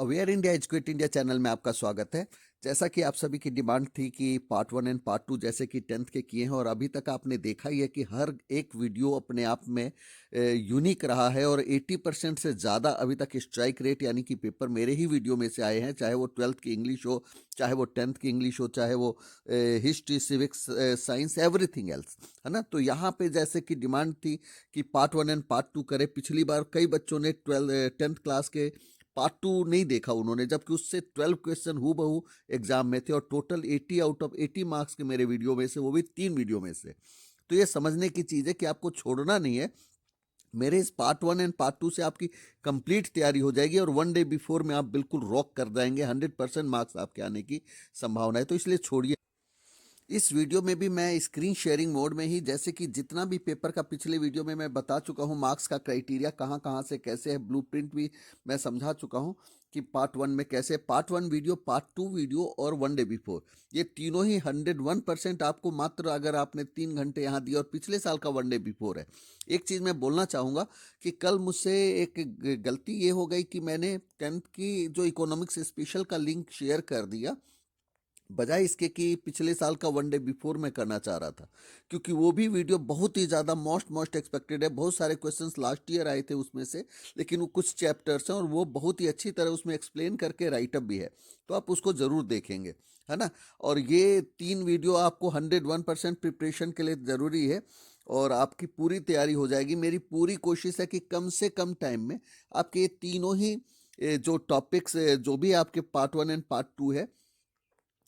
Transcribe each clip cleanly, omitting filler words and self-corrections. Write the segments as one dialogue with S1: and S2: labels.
S1: Aware India educate India channel में आपका स्वागत है। जैसा कि आप सभी की डिमांड थी कि पार्ट 1 एंड पार्ट 2 जैसे कि 10th के किए हैं और अभी तक आपने देखा ही है कि हर एक वीडियो अपने आप में यूनिक रहा है और 80% से ज़्यादा अभी तक स्ट्राइक रेट यानी कि पेपर मेरे ही वीडियो में से आए हैं, चाहे वो 12th की इंग्लिश हो, चाहे वो 10th की इंग्लिश हो, चाहे वो history, civics, science, everything else, है ना। तो यहाँ पे जैसे कि डिमांड थी कि पार्ट 1 एंड पार्ट 2 करें। पिछली बार कई बच्चों ने 10th क्लास के पार्ट 2 नहीं देखा उन्होंने, जबकि उससे 12 क्वेश्चन हूबहू एग्जाम में थे और टोटल 80 आउट ऑफ 80 मार्क्स के मेरे वीडियो में से, वो भी 3 वीडियो में से। तो ये समझने की चीज़ है कि आपको छोड़ना नहीं है। मेरे इस पार्ट 1 एंड पार्ट 2 से आपकी कंप्लीट तैयारी हो जाएगी और 1 डे बिफोर में आप बिल्कुल रॉक कर जाएंगे। 100% मार्क्स आपके आने की संभावना है, तो इसलिए छोड़िए। इस वीडियो में भी मैं स्क्रीन शेयरिंग मोड में ही, जैसे कि जितना भी पेपर का पिछले वीडियो में मैं बता चुका हूँ, मार्क्स का क्राइटेरिया कहाँ कहाँ से कैसे है, ब्लूप्रिंट भी मैं समझा चुका हूँ कि पार्ट 1 में कैसे। पार्ट 1 वीडियो, पार्ट 2 वीडियो और 1 डे बिफोर, ये तीनों ही 101% आपको, मात्र अगर आपने 3 घंटे यहाँ दिए और पिछले साल का 1 डे बिफोर है। एक चीज़ मैं बोलना चाहूँगा कि कल मुझसे एक गलती ये हो गई कि मैंने 10th की जो इकोनॉमिक्स स्पेशल का लिंक शेयर कर दिया, बजाय इसके कि पिछले साल का 1 डे बिफोर मैं करना चाह रहा था, क्योंकि वो भी वीडियो बहुत ही ज़्यादा मोस्ट एक्सपेक्टेड है। बहुत सारे क्वेश्चंस लास्ट ईयर आए थे उसमें से, लेकिन वो कुछ चैप्टर्स हैं और वो बहुत ही अच्छी तरह उसमें एक्सप्लेन करके राइटअप भी है, तो आप उसको ज़रूर देखेंगे, है ना। और ये 3 वीडियो आपको 101% प्रिपरेशन के लिए ज़रूरी है और आपकी पूरी तैयारी हो जाएगी। मेरी पूरी कोशिश है कि कम से कम टाइम में आपके ये तीनों ही जो टॉपिक्स, जो भी आपके पार्ट 1 एंड पार्ट 2 है,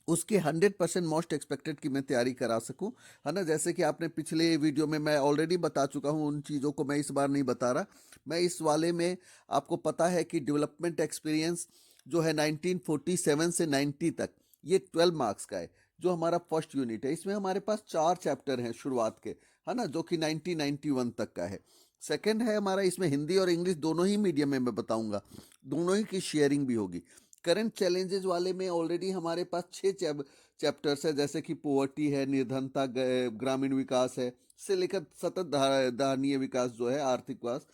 S1: उसके 100% मोस्ट एक्सपेक्टेड की मैं तैयारी करा सकूं, है ना। जैसे कि आपने पिछले वीडियो में मैं ऑलरेडी बता चुका हूं, उन चीज़ों को मैं इस बार नहीं बता रहा। मैं इस वाले में, आपको पता है कि डेवलपमेंट एक्सपीरियंस जो है 1947 से 90 तक, ये 12 मार्क्स का है। जो हमारा फर्स्ट यूनिट है, इसमें हमारे पास 4 चैप्टर हैं शुरुआत के, है ना, जो कि 1991 तक का है। सेकेंड है हमारा, इसमें हिंदी और इंग्लिश दोनों ही मीडियम में मैं बताऊंगा, दोनों ही की शेयरिंग भी होगी। करंट चैलेंजेस वाले में ऑलरेडी हमारे पास 6 चैप्टर्स है, जैसे कि पोवर्टी है, निर्धनता, ग्रामीण विकास है, से लेकर सतत धारणीय विकास जो है, आर्थिक विकास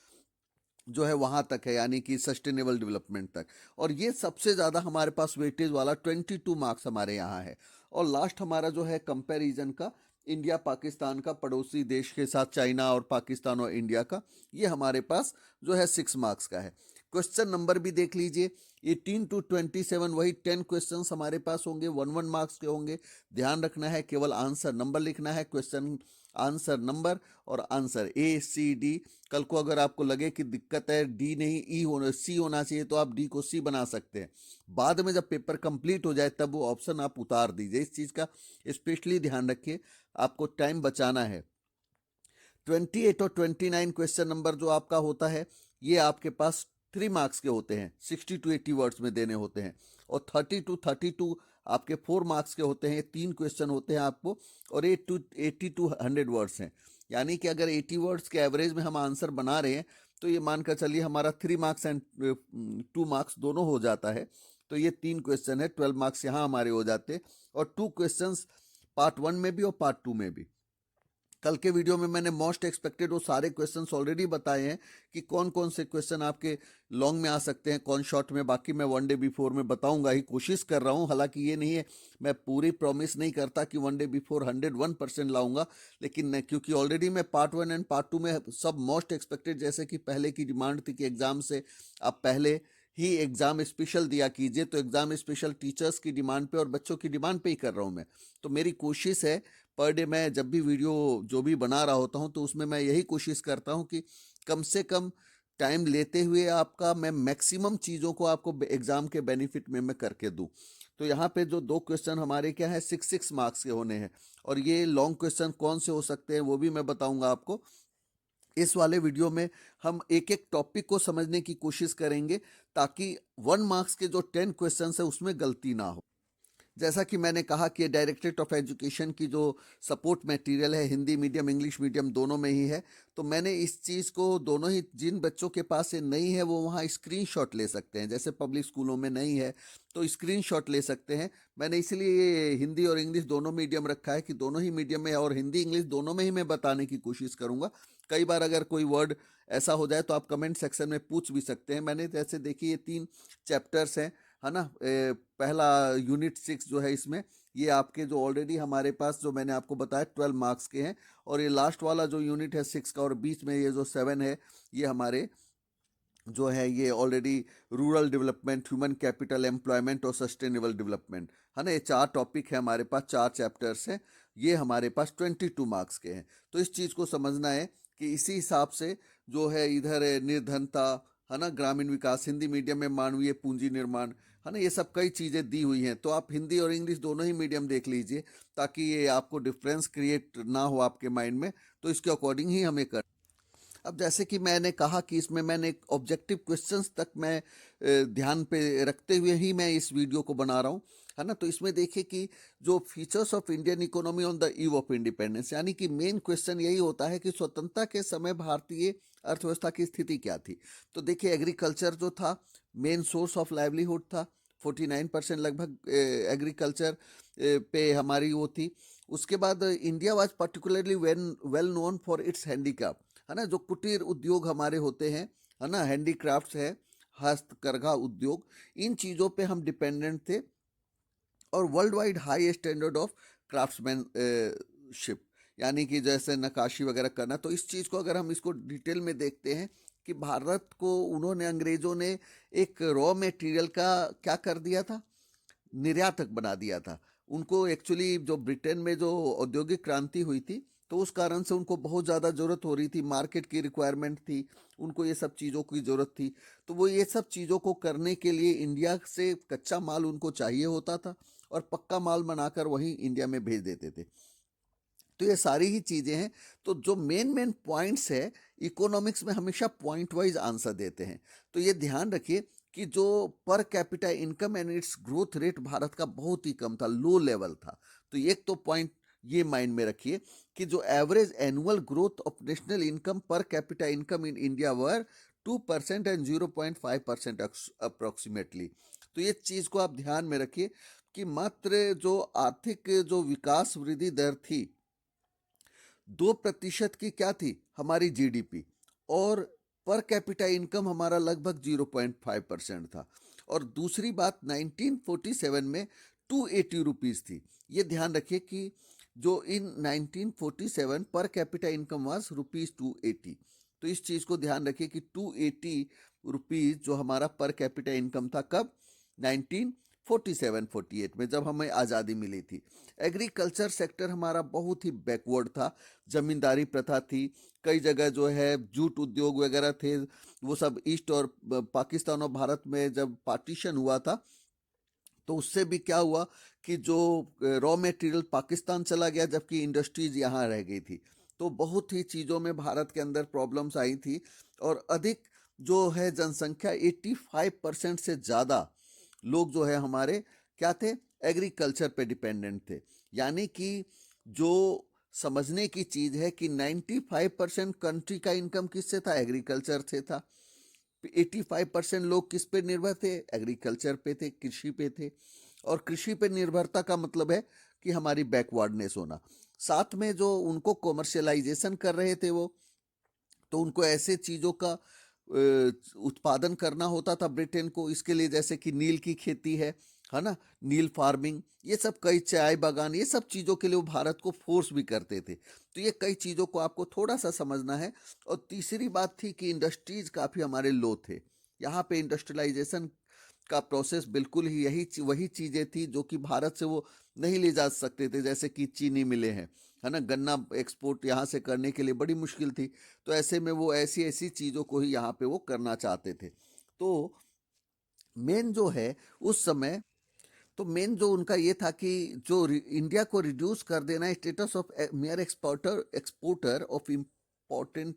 S1: जो है वहाँ तक है, यानी कि सस्टेनेबल डेवलपमेंट तक। और ये सबसे ज़्यादा हमारे पास वेटेज वाला 22 मार्क्स हमारे यहाँ है। और लास्ट हमारा जो है कंपैरिजन का, इंडिया पाकिस्तान का, पड़ोसी देश के साथ, चाइना और पाकिस्तान और इंडिया का, ये हमारे पास जो है 6 मार्क्स का है। क्वेश्चन नंबर भी देख लीजिए, 18 to 27, वही 10 क्वेश्चन हमारे पास होंगे, 1 मार्क्स के होंगे। ध्यान रखना है, केवल आंसर नंबर लिखना है, क्वेश्चन आंसर नंबर और आंसर A C D। कल को अगर आपको लगे कि दिक्कत है, डी नहीं ई होना, सी होना चाहिए, तो आप डी को सी बना सकते हैं। बाद में जब पेपर कंप्लीट हो जाए तब वो ऑप्शन आप उतार दीजिए। इस चीज़ का स्पेशली ध्यान रखिए, आपको टाइम बचाना है। 28 और 29 क्वेश्चन नंबर जो आपका होता है, ये आपके पास 3 मार्क्स के होते हैं, 60 to 80 वर्ड्स में देने होते हैं। और 30 to 32 आपके 4 मार्क्स के होते हैं, 3 क्वेश्चन होते हैं आपको। और 80 to 100 वर्ड्स हैं, यानी कि अगर 80 वर्ड्स के एवरेज में हम आंसर बना रहे हैं, तो ये मानकर चलिए हमारा 3 मार्क्स एंड 2 मार्क्स दोनों हो जाता है। तो ये 3 क्वेश्चन है, 12 मार्क्स यहाँ हमारे हो जाते हैं। और 2 क्वेश्चन पार्ट 1 में भी और पार्ट 2 में भी। कल के वीडियो में मैंने मोस्ट एक्सपेक्टेड वो सारे क्वेश्चंस ऑलरेडी बताए हैं कि कौन कौन से क्वेश्चन आपके लॉन्ग में आ सकते हैं, कौन शॉर्ट में। बाकी मैं 1 डे बिफोर में बताऊंगा ही, कोशिश कर रहा हूं। हालांकि ये नहीं है, मैं पूरी प्रॉमिस नहीं करता कि 1 डे बिफोर 101% लाऊंगा, लेकिन क्योंकि ऑलरेडी मैं पार्ट 1 एंड पार्ट 2 में सब मोस्ट एक्सपेक्टेड, जैसे कि पहले की डिमांड थी कि एग्जाम से आप पहले ही एग्ज़ाम स्पेशल दिया कीजिए, तो एग्ज़ाम स्पेशल टीचर्स की डिमांड पे और बच्चों की डिमांड पे ही कर रहा हूँ मैं। तो मेरी कोशिश है, पर डे मैं जब भी वीडियो जो भी बना रहा होता हूँ, तो उसमें मैं यही कोशिश करता हूँ कि कम से कम टाइम लेते हुए आपका मैं मैक्सिमम चीज़ों को आपको एग्ज़ाम के बेनिफिट में मैं करके दूँ। तो यहाँ पे जो 2 क्वेश्चन हमारे क्या है, 6 मार्क्स के होने हैं। और ये लॉन्ग क्वेश्चन कौन से हो सकते हैं वो भी मैं बताऊँगा आपको। इस वाले वीडियो में हम एक एक टॉपिक को समझने की कोशिश करेंगे, ताकि 1 मार्क्स के जो 10 क्वेश्चन है उसमें गलती ना हो। जैसा कि मैंने कहा कि डायरेक्टरेट ऑफ एजुकेशन की जो सपोर्ट मटेरियल है, हिंदी मीडियम इंग्लिश मीडियम दोनों में ही है। तो मैंने इस चीज़ को, दोनों ही, जिन बच्चों के पास ये नहीं है वो वहाँ स्क्रीनशॉट ले सकते हैं। जैसे पब्लिक स्कूलों में नहीं है तो स्क्रीनशॉट ले सकते हैं। मैंने इसलिए ये हिंदी और इंग्लिश दोनों मीडियम रखा है कि दोनों ही मीडियम में और हिंदी इंग्लिश दोनों में ही मैं बताने की कोशिश करूँगा। कई बार अगर कोई वर्ड ऐसा हो जाए तो आप कमेंट सेक्शन में पूछ भी सकते हैं। मैंने जैसे देखिए ये 3 चैप्टर्स हैं, है ना? पहला यूनिट 6 जो है इसमें, ये आपके जो ऑलरेडी हमारे पास जो मैंने आपको बताया 12 मार्क्स के हैं, और ये लास्ट वाला जो यूनिट है 6 का, और बीच में ये जो 7 है, ये हमारे जो है ये already rural development, human capital, employment और सस्टेनेबल डेवलपमेंट, है ना? ये 4 टॉपिक है हमारे पास, 4 चैप्टर्स हैं, ये हमारे पास 22 मार्क्स के हैं। तो इस चीज़ को समझना है कि इसी हिसाब से जो है इधर निर्धनता, है ना, ग्रामीण विकास, हिंदी मीडियम में मानवीय पूंजी निर्माण, है ना, ये सब कई चीज़ें दी हुई हैं। तो आप हिंदी और इंग्लिश दोनों ही मीडियम देख लीजिए, ताकि ये आपको डिफरेंस क्रिएट ना हो आपके माइंड में, तो इसके अकॉर्डिंग ही हमें कर। अब जैसे कि मैंने कहा कि इसमें मैंने ऑब्जेक्टिव क्वेश्चंस तक मैं ध्यान पे रखते हुए ही मैं इस वीडियो को बना रहा हूँ, है ना? तो इसमें देखिए कि जो features of Indian economy on the eve of independence, यानी कि मेन क्वेश्चन यही होता है कि स्वतंत्रता के समय भारतीय अर्थव्यवस्था की स्थिति क्या थी। तो देखिए एग्रीकल्चर जो था मेन सोर्स ऑफ लाइवलीहुड था, 49% लगभग एग्रीकल्चर पे हमारी वो थी। उसके बाद India was particularly well known for its handicraft, है ना? जो कुटीर उद्योग हमारे होते हैं, है ना, हैंडीक्राफ्ट्स है, हस्तकरघा उद्योग, इन चीज़ों पे हम डिपेंडेंट थे। और world wide high standard of craftsmanship, यानी कि जैसे नक्काशी वगैरह करना। तो इस चीज़ को अगर हम इसको डिटेल में देखते हैं कि भारत को उन्होंने, अंग्रेज़ों ने एक रॉ मटेरियल का क्या कर दिया था, निर्यातक बना दिया था। उनको एक्चुअली जो ब्रिटेन में जो औद्योगिक क्रांति हुई थी, तो उस कारण से उनको बहुत ज़्यादा ज़रूरत हो रही थी, मार्केट की रिक्वायरमेंट थी, उनको ये सब चीज़ों की ज़रूरत थी। तो वो ये सब चीज़ों को करने के लिए इंडिया से कच्चा माल उनको चाहिए होता था, और पक्का माल बनाकर वहीं इंडिया में भेज देते थे। तो ये सारी ही चीज़ें हैं। तो जो मेन मेन पॉइंट्स है, इकोनॉमिक्स में हमेशा पॉइंट वाइज आंसर देते हैं। तो ये ध्यान रखिए कि जो per capita income and it's growth rate Bharat का बहुत ही कम था, लो लेवल था। तो एक तो पॉइंट ये माइंड में रखिए कि जो average annual growth of national income per capita income in India were 2% and 0.5% approximately. तो ये चीज़ को आप ध्यान में रखिए कि मात्र जो आर्थिक जो विकास वृद्धि दर थी 2% की क्या थी हमारी जीडीपी, और पर कैपिटा इनकम हमारा लगभग 0.5% था। और दूसरी बात 1947 में 280 रुपीज़ थी। ये ध्यान रखिए कि जो इन 1947 per capita income was rupees 280। तो इस चीज़ को ध्यान रखिए कि 280 रुपीज़ जो हमारा पर कैपिटा इनकम था, कब? 1947-48 में, जब हमें आज़ादी मिली थी। एग्रीकल्चर सेक्टर हमारा बहुत ही बैकवर्ड था, जमींदारी प्रथा थी, कई जगह जो है जूट उद्योग वगैरह थे, वो सब ईस्ट और पाकिस्तान और भारत में जब पार्टीशन हुआ था, तो उससे भी क्या हुआ कि जो रॉ मटेरियल पाकिस्तान चला गया, जबकि इंडस्ट्रीज यहाँ रह गई थी। तो बहुत ही चीज़ों में भारत के अंदर प्रॉब्लम्स आई थी, और अधिक जो है जनसंख्या 85% से ज़्यादा लोग जो है हमारे क्या थे, एग्रीकल्चर पे डिपेंडेंट थे। यानी कि जो समझने की चीज़ है कि 95% कंट्री का इनकम किससे था, एग्रीकल्चर से था। 85% लोग किस पे निर्भर थे, एग्रीकल्चर पे थे, कृषि पे थे। और कृषि पे निर्भरता का मतलब है कि हमारी बैकवर्डनेस होना। साथ में जो उनको कॉमर्शियलाइजेशन कर रहे थे वो, तो उनको ऐसे चीज़ों का उत्पादन करना होता था ब्रिटेन को, इसके लिए जैसे कि नील की खेती है ना, नील फार्मिंग, ये सब कई चाय बागान, ये सब चीज़ों के लिए वो भारत को फोर्स भी करते थे। तो ये कई चीज़ों को आपको थोड़ा सा समझना है। और तीसरी बात थी कि इंडस्ट्रीज काफ़ी हमारे लो थे, यहाँ पे इंडस्ट्रियलाइजेशन का प्रोसेस बिल्कुल ही वही चीज़ें थी जो कि भारत से वो नहीं ले जा सकते थे, जैसे कि चीनी मिले हैं, है ना, गन्ना एक्सपोर्ट यहाँ से करने के लिए बड़ी मुश्किल थी। तो ऐसे में वो ऐसी ऐसी चीज़ों को ही यहाँ पे वो करना चाहते थे। तो मेन जो है उस समय, तो मेन जो उनका ये था कि जो इंडिया को रिड्यूस कर देना status of mayor exporter exporter of important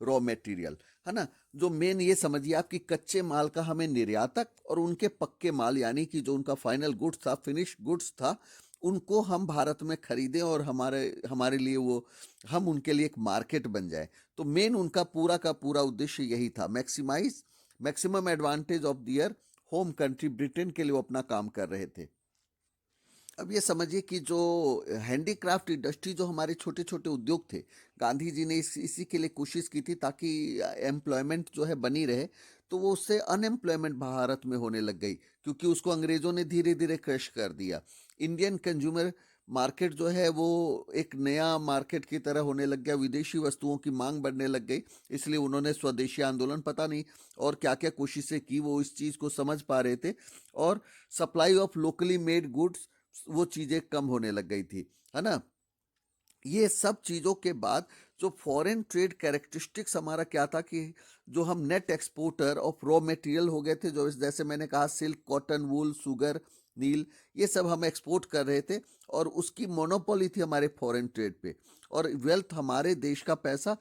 S1: raw material, है ना। जो मेन ये समझिए आप कि कच्चे माल का हमें निर्यातक, और उनके पक्के माल यानी कि जो उनका फाइनल गुड्स था, फिनिश गुड्स था, उनको हम भारत में खरीदें, और हमारे हमारे लिए वो, हम उनके लिए एक मार्केट बन जाए। तो मेन उनका पूरा का पूरा उद्देश्य यही था, maximum advantage of their home country, Britain के लिए वो अपना काम कर रहे थे। अब ये समझिए कि जो हैंडीक्राफ्ट इंडस्ट्री, जो हमारे छोटे छोटे उद्योग थे, गांधी जी ने इसी के लिए कोशिश की थी ताकि एम्प्लॉयमेंट जो है बनी रहे। तो वो उससे अनएम्प्लॉयमेंट भारत में होने लग गई, क्योंकि उसको अंग्रेजों ने धीरे धीरे क्रश कर दिया। इंडियन कंज्यूमर मार्केट जो है वो एक नया मार्केट की तरह होने लग गया, विदेशी वस्तुओं की मांग बढ़ने लग गई। इसलिए उन्होंने स्वदेशी आंदोलन, पता नहीं और क्या क्या कोशिशें की, वो इस चीज़ को समझ पा रहे थे। और supply of locally made goods, वो चीज़ें कम होने लग गई थी, है ना। ये सब चीज़ों के बाद जो फॉरेन ट्रेड कैरेक्टरिस्टिक्स हमारा क्या था कि जो हम net exporter of raw material हो गए थे, जो जैसे मैंने कहा सिल्क, कॉटन, वूल, शुगर, नील, ये सब हम एक्सपोर्ट कर रहे थे। और उसकी मोनोपोली थी हमारे फॉरेन ट्रेड पे। और वेल्थ, हमारे देश का पैसा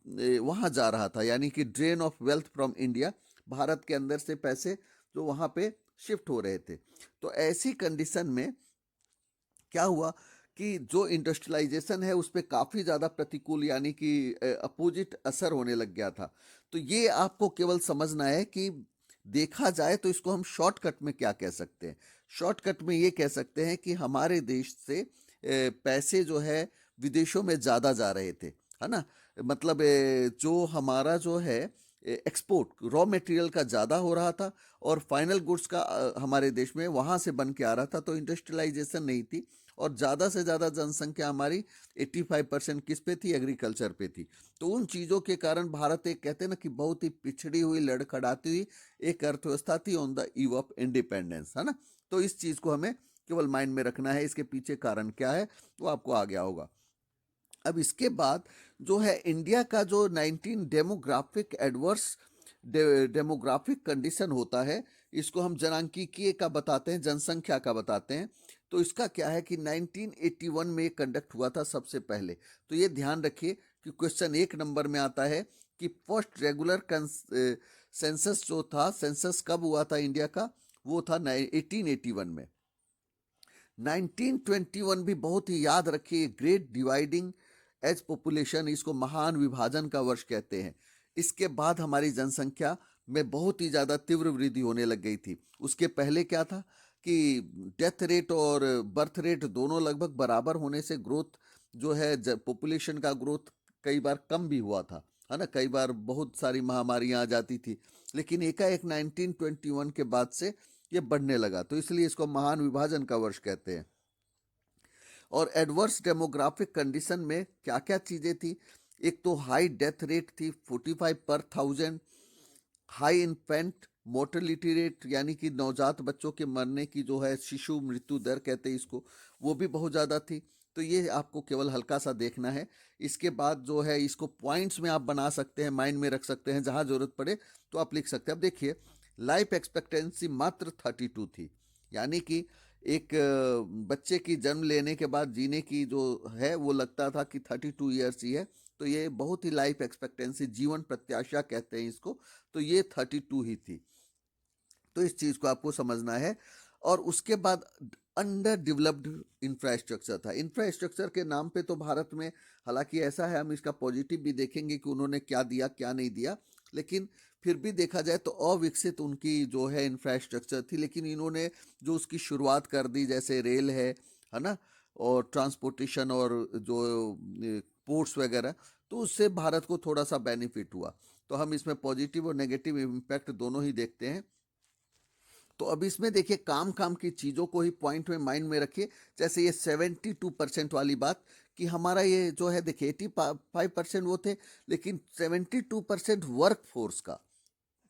S1: वहाँ जा रहा था, यानी कि drain of wealth from India, Bharat के अंदर से पैसे जो वहाँ पे शिफ्ट हो रहे थे। तो ऐसी कंडीशन में क्या हुआ कि जो इंडस्ट्रियलाइजेशन है उस पर काफ़ी ज़्यादा प्रतिकूल, यानी कि अपोजिट असर होने लग गया था। तो ये आपको केवल समझना है कि देखा जाए तो इसको हम शॉर्टकट में क्या कह सकते हैं। शॉर्टकट में ये कह सकते हैं कि हमारे देश से पैसे जो है विदेशों में ज़्यादा जा रहे थे, है ना। मतलब जो हमारा जो है एक्सपोर्ट रॉ मटेरियल का ज़्यादा हो रहा था, और फाइनल गुड्स का हमारे देश में वहाँ से बन के आ रहा था। तो इंडस्ट्रियलाइजेशन नहीं थी। और ज़्यादा से ज़्यादा जनसंख्या हमारी 85% किस पे थी, एग्रीकल्चर पे थी। तो उन चीज़ों के कारण भारत, एक कहते हैं ना कि बहुत ही पिछड़ी हुई, लड़खड़ाती हुई एक अर्थव्यवस्था थी on the eve of independence, है ना। तो इस चीज़ को हमें केवल माइंड में रखना है, इसके पीछे कारण क्या है वो आपको आ गया होगा। अब इसके बाद जो है इंडिया का जो 19 डेमोग्राफिक एडवर्स डेमोग्राफिक कंडीशन होता है, इसको हम जनांकीय का बताते हैं, जनसंख्या का बताते हैं। तो इसका क्या है कि 1981 में कंडक्ट हुआ था सबसे पहले। तो ये ध्यान रखिए कि क्वेश्चन 1 नंबर में आता है कि फर्स्ट रेगुलर सेंसस जो था, सेंसस कब हुआ था इंडिया का, वो था 1881 में। 1921 भी बहुत ही याद रखिए, ग्रेट डिवाइडिंग एज पॉपुलेशन, इसको महान विभाजन का वर्ष कहते हैं। इसके बाद हमारी जनसंख्या में बहुत ही ज़्यादा तीव्र वृद्धि होने लग गई थी। उसके पहले क्या था कि डेथ रेट और बर्थ रेट दोनों लगभग बराबर होने से ग्रोथ जो है, पॉपुलेशन का ग्रोथ कई बार कम भी हुआ था, है ना। कई बार बहुत सारी महामारियां आ जाती थी। लेकिन एकाएक 1921 के बाद से ये बढ़ने लगा, तो इसलिए इसको महान विभाजन का वर्ष कहते हैं। और एडवर्स डेमोग्राफिक कंडीशन में क्या क्या चीज़ें थी, एक तो हाई डेथ रेट थी 45 पर 1000, हाई इन्फेंट मोर्टेलिटी रेट, यानी कि नवजात बच्चों के मरने की जो है शिशु मृत्यु दर कहते हैं इसको, वो भी बहुत ज़्यादा थी। तो ये आपको केवल हल्का सा देखना है। इसके बाद जो है इसको पॉइंट्स में आप बना सकते हैं, माइंड में रख सकते हैं, जहाँ ज़रूरत पड़े तो आप लिख सकते हैं। अब देखिए, लाइफ एक्सपेक्टेंसी मात्र 32 थी, यानी कि एक बच्चे की जन्म लेने के बाद जीने की जो है वो लगता था कि 32 ईयर्स ही है। तो ये बहुत ही लाइफ एक्सपेक्टेंसी, जीवन प्रत्याशा कहते हैं इसको, तो ये 32 ही थी। तो इस चीज़ को आपको समझना है। और उसके बाद अंडर डेवलप्ड इंफ्रास्ट्रक्चर था। इंफ्रास्ट्रक्चर के नाम पे तो भारत में, हालांकि ऐसा है, हम इसका पॉजिटिव भी देखेंगे कि उन्होंने क्या दिया क्या नहीं दिया, लेकिन फिर भी देखा जाए तो अविकसित उनकी जो है इंफ्रास्ट्रक्चर थी। लेकिन इन्होंने जो उसकी शुरुआत कर दी, जैसे रेल है ना, और ट्रांसपोर्टेशन, और जो पोर्ट्स वगैरह, तो उससे भारत को थोड़ा सा बेनिफिट हुआ। तो हम इसमें पॉजिटिव और नेगेटिव इम्पैक्ट दोनों ही देखते हैं। तो अब इसमें देखिए, काम काम की चीज़ों को ही पॉइंट में माइंड में रखिए। जैसे ये 72% वाली बात, कि हमारा ये जो है देखिए 85% वो थे, लेकिन 72% वर्क फोर्स का,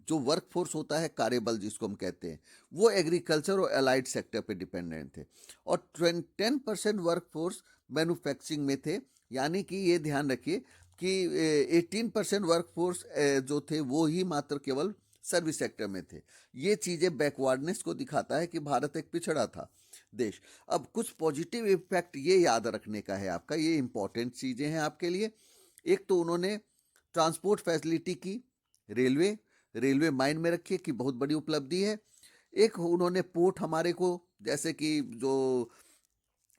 S1: जो वर्क फोर्स होता है, कार्यबल जिसको हम कहते हैं, वो एग्रीकल्चर और अलाइड सेक्टर पे डिपेंडेंट थे। और 10% वर्क फोर्स मैन्युफैक्चरिंग में थे। यानी कि ये ध्यान रखिए कि 18% वर्क फोर्स जो थे वो ही मात्र केवल सर्विस सेक्टर में थे। ये चीज़ें बैकवर्डनेस को दिखाता है कि भारत एक पिछड़ा था देश। अब कुछ पॉजिटिव इम्पैक्ट ये याद रखने का है आपका, ये इंपॉर्टेंट चीज़ें हैं आपके लिए। एक तो उन्होंने ट्रांसपोर्ट फैसिलिटी की, रेलवे, रेलवे माइंड में रखिए कि बहुत बड़ी उपलब्धि है। एक उन्होंने पोर्ट हमारे को, जैसे कि जो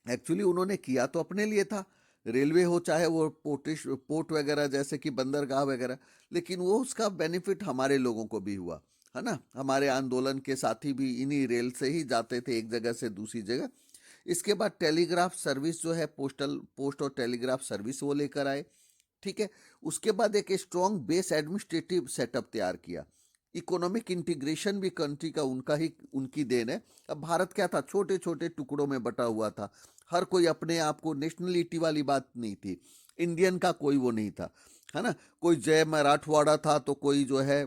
S1: एक्चुअली उन्होंने किया तो अपने लिए था, रेलवे हो चाहे वो पोर्ट वगैरह जैसे कि बंदरगाह वगैरह, लेकिन वो उसका बेनिफिट हमारे लोगों को भी हुआ, है ना। हमारे आंदोलन के साथी भी इन्हीं रेल से ही जाते थे एक जगह से दूसरी जगह। इसके बाद टेलीग्राफ सर्विस जो है, पोस्ट और टेलीग्राफ सर्विस वो लेकर आए। ठीक है। उसके बाद एक स्ट्रॉन्ग बेस एडमिनिस्ट्रेटिव सेटअप तैयार किया। इकोनॉमिक इंटीग्रेशन भी कंट्री का उनकी देन है। अब भारत क्या था, छोटे छोटे टुकड़ों में बटा हुआ था। हर कोई अपने आप को, नेशनलिटी वाली बात नहीं थी, इंडियन का कोई वो नहीं था, है ना। कोई जय मराठवाड़ा था, तो कोई जो है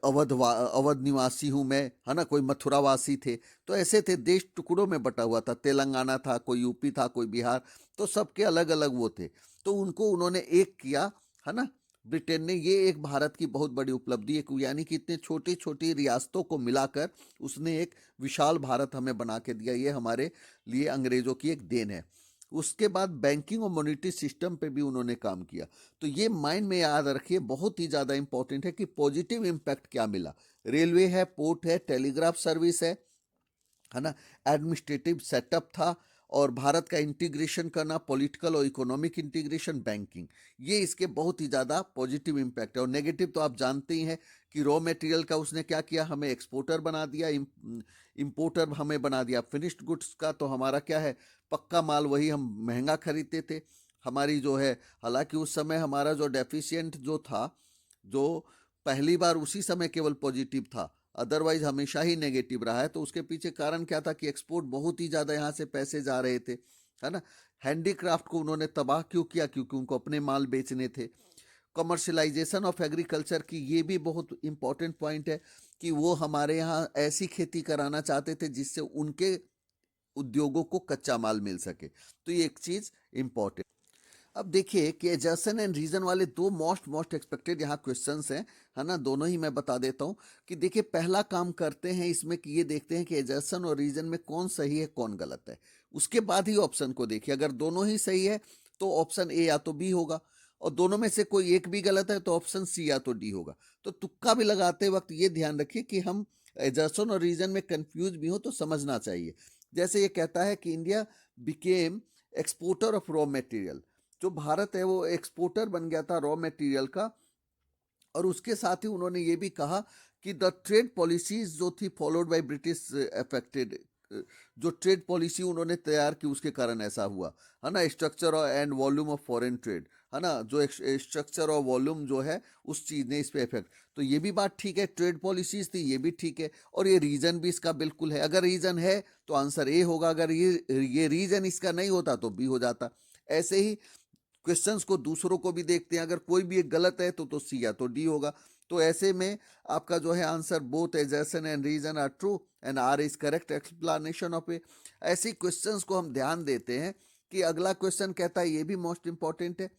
S1: अवध निवासी हूँ मैं, है ना, कोई मथुरावासी थे। तो ऐसे थे, देश टुकड़ों में बटा हुआ था। तेलंगाना था, कोई यूपी था, कोई बिहार, तो सबके अलग अलग वो थे। तो उनको उन्होंने एक किया, है ना, ब्रिटेन ने। ये एक भारत की बहुत बड़ी उपलब्धि है, यानी कि इतने छोटी छोटी रियासतों को मिलाकर उसने एक विशाल भारत हमें बना के दिया। ये हमारे लिए अंग्रेजों की एक देन है। उसके बाद बैंकिंग और मॉनेटरी सिस्टम पे भी उन्होंने काम किया। तो ये माइंड में याद रखिए, बहुत ही ज़्यादा इंपॉर्टेंट है कि पॉजिटिव इम्पैक्ट क्या मिला। रेलवे है, पोर्ट है, टेलीग्राफ सर्विस है ना, एडमिनिस्ट्रेटिव सेटअप था, और भारत का इंटीग्रेशन करना, पॉलिटिकल और इकोनॉमिक इंटीग्रेशन, बैंकिंग, ये इसके बहुत ही ज़्यादा पॉजिटिव इम्पैक्ट है। और नेगेटिव तो आप जानते ही हैं कि रॉ मटेरियल का उसने क्या किया, हमें एक्सपोर्टर बना दिया, इम्पोर्टर हमें बना दिया। फिनिश्ड गुड्स का तो हमारा क्या है, पक्का माल, वही हम महंगा खरीदते थे। हमारी जो है, हालांकि उस समय हमारा जो डेफिशिएंट जो था, जो पहली बार उसी समय केवल पॉजिटिव था, अदरवाइज हमेशा ही नेगेटिव रहा है। तो उसके पीछे कारण क्या था कि एक्सपोर्ट बहुत ही ज़्यादा यहाँ से पैसे जा रहे थे, है ना। हैंडीक्राफ्ट को उन्होंने तबाह क्यों किया, क्योंकि उनको अपने माल बेचने थे। कमर्शलाइजेशन ऑफ एग्रीकल्चर की, ये भी बहुत इंपॉर्टेंट पॉइंट है कि वो हमारे यहाँ ऐसी खेती कराना चाहते थे जिससे उनके उद्योगों को कच्चा माल मिल सके। तो ये एक चीज़ इंपॉर्टेंट। अब देखिए कि एजर्सन एंड रीजन वाले दो मोस्ट एक्सपेक्टेड यहाँ क्वेश्चंस हैं, है ना। दोनों ही मैं बता देता हूँ कि देखिए, पहला काम करते हैं इसमें कि ये देखते हैं कि एजर्सन और रीजन में कौन सही है कौन गलत है। उसके बाद ही ऑप्शन को देखिए। अगर दोनों ही सही है तो ऑप्शन ए या तो बी होगा, और दोनों में से कोई एक भी गलत है तो ऑप्शन सी या तो डी होगा। तो तुक्का भी लगाते वक्त ये ध्यान रखिए कि हम एजर्सन और रीजन में कंफ्यूज भी हो तो समझना चाहिए। जैसे ये कहता है कि India became exporter of raw material, जो भारत है वो एक्सपोर्टर बन गया था रॉ मटेरियल का। और उसके साथ ही उन्होंने ये भी कहा कि द ट्रेड पॉलिसीज जो थी फॉलोड बाय ब्रिटिश अफेक्टेड, जो ट्रेड पॉलिसी उन्होंने तैयार की उसके कारण ऐसा हुआ, है ना। Structure and volume of foreign trade, है ना, जो स्ट्रक्चर और वॉल्यूम जो है उस चीज़ ने इस पे इफेक्ट। तो ये भी बात ठीक है, ट्रेड पॉलिसीज थी, ये भी ठीक है। और ये रीजन भी इसका बिल्कुल है। अगर रीजन है तो आंसर ए होगा, अगर ये रीजन इसका नहीं होता तो बी हो जाता। ऐसे ही क्वेश्चंस को दूसरों को भी देखते हैं, अगर कोई भी एक गलत है तो सी या तो डी होगा। तो ऐसे में आपका जो है answer both assertion and reason are true and R is correct explanation of A. ऐसी क्वेश्चंस को हम ध्यान देते हैं कि अगला क्वेश्चन कहता है, ये भी मोस्ट इंपॉर्टेंट है,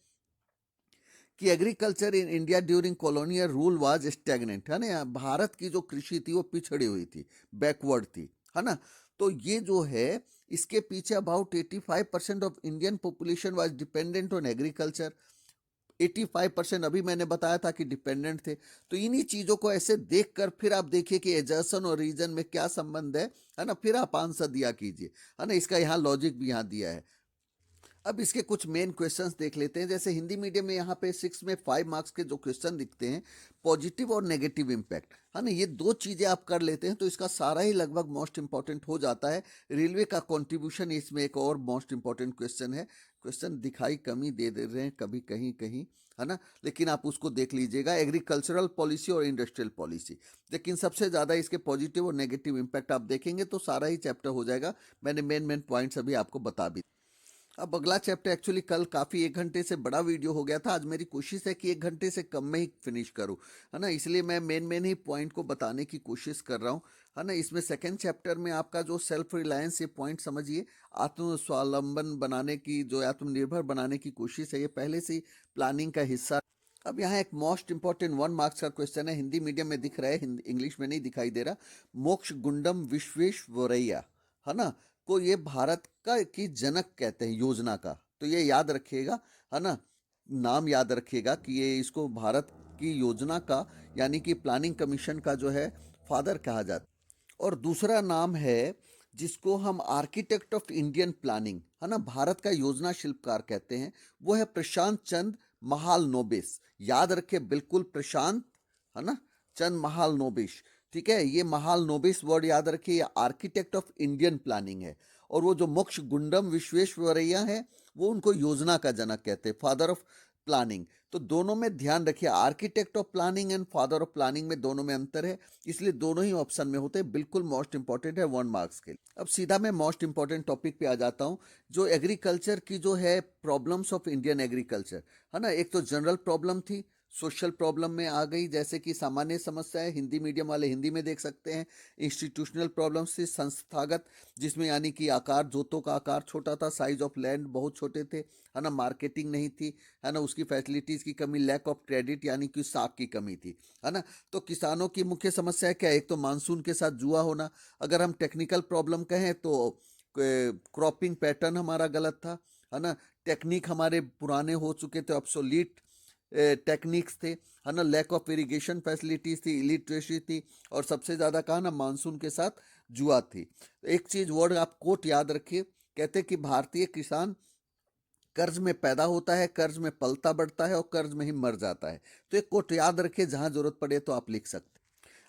S1: कि agriculture in India during colonial rule was stagnant, है ना। भारत की जो कृषि थी वो पिछड़ी हुई थी, बैकवर्ड थी, है ना। तो ये जो है, इसके पीछे about 85% of Indian population was dependent on agriculture. 85% अभी मैंने बताया था कि डिपेंडेंट थे। तो इन्हीं चीज़ों को ऐसे देखकर फिर आप देखिए कि एजर्सन और रीजन में क्या संबंध है ना। फिर आप आंसर दिया कीजिए, है ना। इसका यहाँ लॉजिक भी यहाँ दिया है। अब इसके कुछ मेन क्वेश्चंस देख लेते हैं। जैसे हिंदी मीडियम में यहाँ पे 6 में 5 मार्क्स के जो क्वेश्चन दिखते हैं, पॉजिटिव और नेगेटिव इम्पैक्ट, है ना, ये दो चीज़ें आप कर लेते हैं तो इसका सारा ही लगभग मोस्ट इंपॉर्टेंट हो जाता है। रेलवे का कंट्रीब्यूशन इसमें एक और मोस्ट इंपॉर्टेंट क्वेश्चन है। क्वेश्चन दिखाई कमी दे रहे हैं कभी कहीं कहीं, है ना, लेकिन आप उसको देख लीजिएगा। एग्रीकल्चरल पॉलिसी और इंडस्ट्रियल पॉलिसी, लेकिन सबसे ज़्यादा इसके पॉजिटिव और नेगेटिव इम्पैक्ट आप देखेंगे तो सारा ही चैप्टर हो जाएगा। मैंने मेन पॉइंट्स अभी आपको बता भी। अब अगला चैप्टर एक्चुअली कल काफ़ी 1 घंटे से बड़ा वीडियो हो गया था। आज मेरी कोशिश है कि 1 घंटे से कम में ही फिनिश करूँ, है ना। इसलिए मैं मेन ही पॉइंट को बताने की कोशिश कर रहा हूँ, है ना। इसमें सेकंड चैप्टर में आपका जो सेल्फ रिलायंस, ये पॉइंट समझिए, आत्मस्वावलंबन बनाने की, जो आत्मनिर्भर बनाने की कोशिश है, ये पहले से ही प्लानिंग का हिस्सा। अब यहाँ एक मोस्ट इंपॉर्टेंट 1 मार्क्स का क्वेश्चन है, हिंदी मीडियम में दिख रहा है, इंग्लिश में नहीं दिखाई दे रहा। मोक्ष गुंडम विश्वेश्वरैया, है ना, को ये भारत का की जनक कहते हैं योजना का। तो ये याद रखिएगा, है ना, नाम याद रखिएगा कि ये इसको भारत की योजना का, यानी कि प्लानिंग कमीशन का जो है फादर कहा जाता है। और दूसरा नाम है जिसको हम आर्किटेक्ट ऑफ इंडियन प्लानिंग, है ना, भारत का योजना शिल्पकार कहते हैं, वो है प्रशांत चंद महालनोबिस। याद रखे बिल्कुल, प्रशांत, है ना, चंद महालनोबिस, ठीक है, ये महाल नोबिस वर्ड याद रखिए, ये आर्किटेक्ट ऑफ इंडियन प्लानिंग है। और वो जो मोक्ष गुंडम विश्वेश्वरैया है, वो उनको योजना का जनक कहते हैं, फादर ऑफ प्लानिंग। तो दोनों में ध्यान रखिए, architect of planning and father of planning में दोनों में अंतर है, इसलिए दोनों ही ऑप्शन में होते हैं। बिल्कुल मोस्ट इंपॉर्टेंट है 1 मार्क्स के लिए। अब सीधा मैं मोस्ट इंपॉर्टेंट टॉपिक पे आ जाता हूँ, जो एग्रीकल्चर की जो है प्रॉब्लम्स ऑफ इंडियन एग्रीकल्चर, है ना। एक तो जनरल प्रॉब्लम थी, सोशल प्रॉब्लम में आ गई, जैसे कि सामान्य समस्याएं, हिंदी मीडियम वाले हिंदी में देख सकते हैं। इंस्टीट्यूशनल प्रॉब्लम्स थी संस्थागत, जिसमें यानी कि आकार, जोतों का आकार छोटा था, साइज ऑफ लैंड बहुत छोटे थे, है ना। मार्केटिंग नहीं थी, है ना, उसकी फैसिलिटीज़ की कमी, लैक ऑफ क्रेडिट यानी कि साख की कमी थी, है ना। तो किसानों की मुख्य समस्या क्या है? एक तो मानसून के साथ जुआ होना, अगर हम टेक्निकल प्रॉब्लम कहें तो क्रॉपिंग पैटर्न हमारा गलत था, है ना। टेक्निक हमारे पुराने हो चुके थे, ऑब्सोलीट टेक्निक्स थे, है ना। लैक ऑफ इरिगेशन फैसिलिटीज थी, इलिटरेसी थी, और सबसे ज़्यादा कहा ना, मानसून के साथ जुआ थी। एक चीज़ वर्ड आप कोट याद रखिए, कहते कि भारतीय किसान कर्ज में पैदा होता है, कर्ज में पलता बढ़ता है और कर्ज में ही मर जाता है। तो एक कोट याद रखिए, जहां जरूरत पड़े तो आप लिख सकते हैं।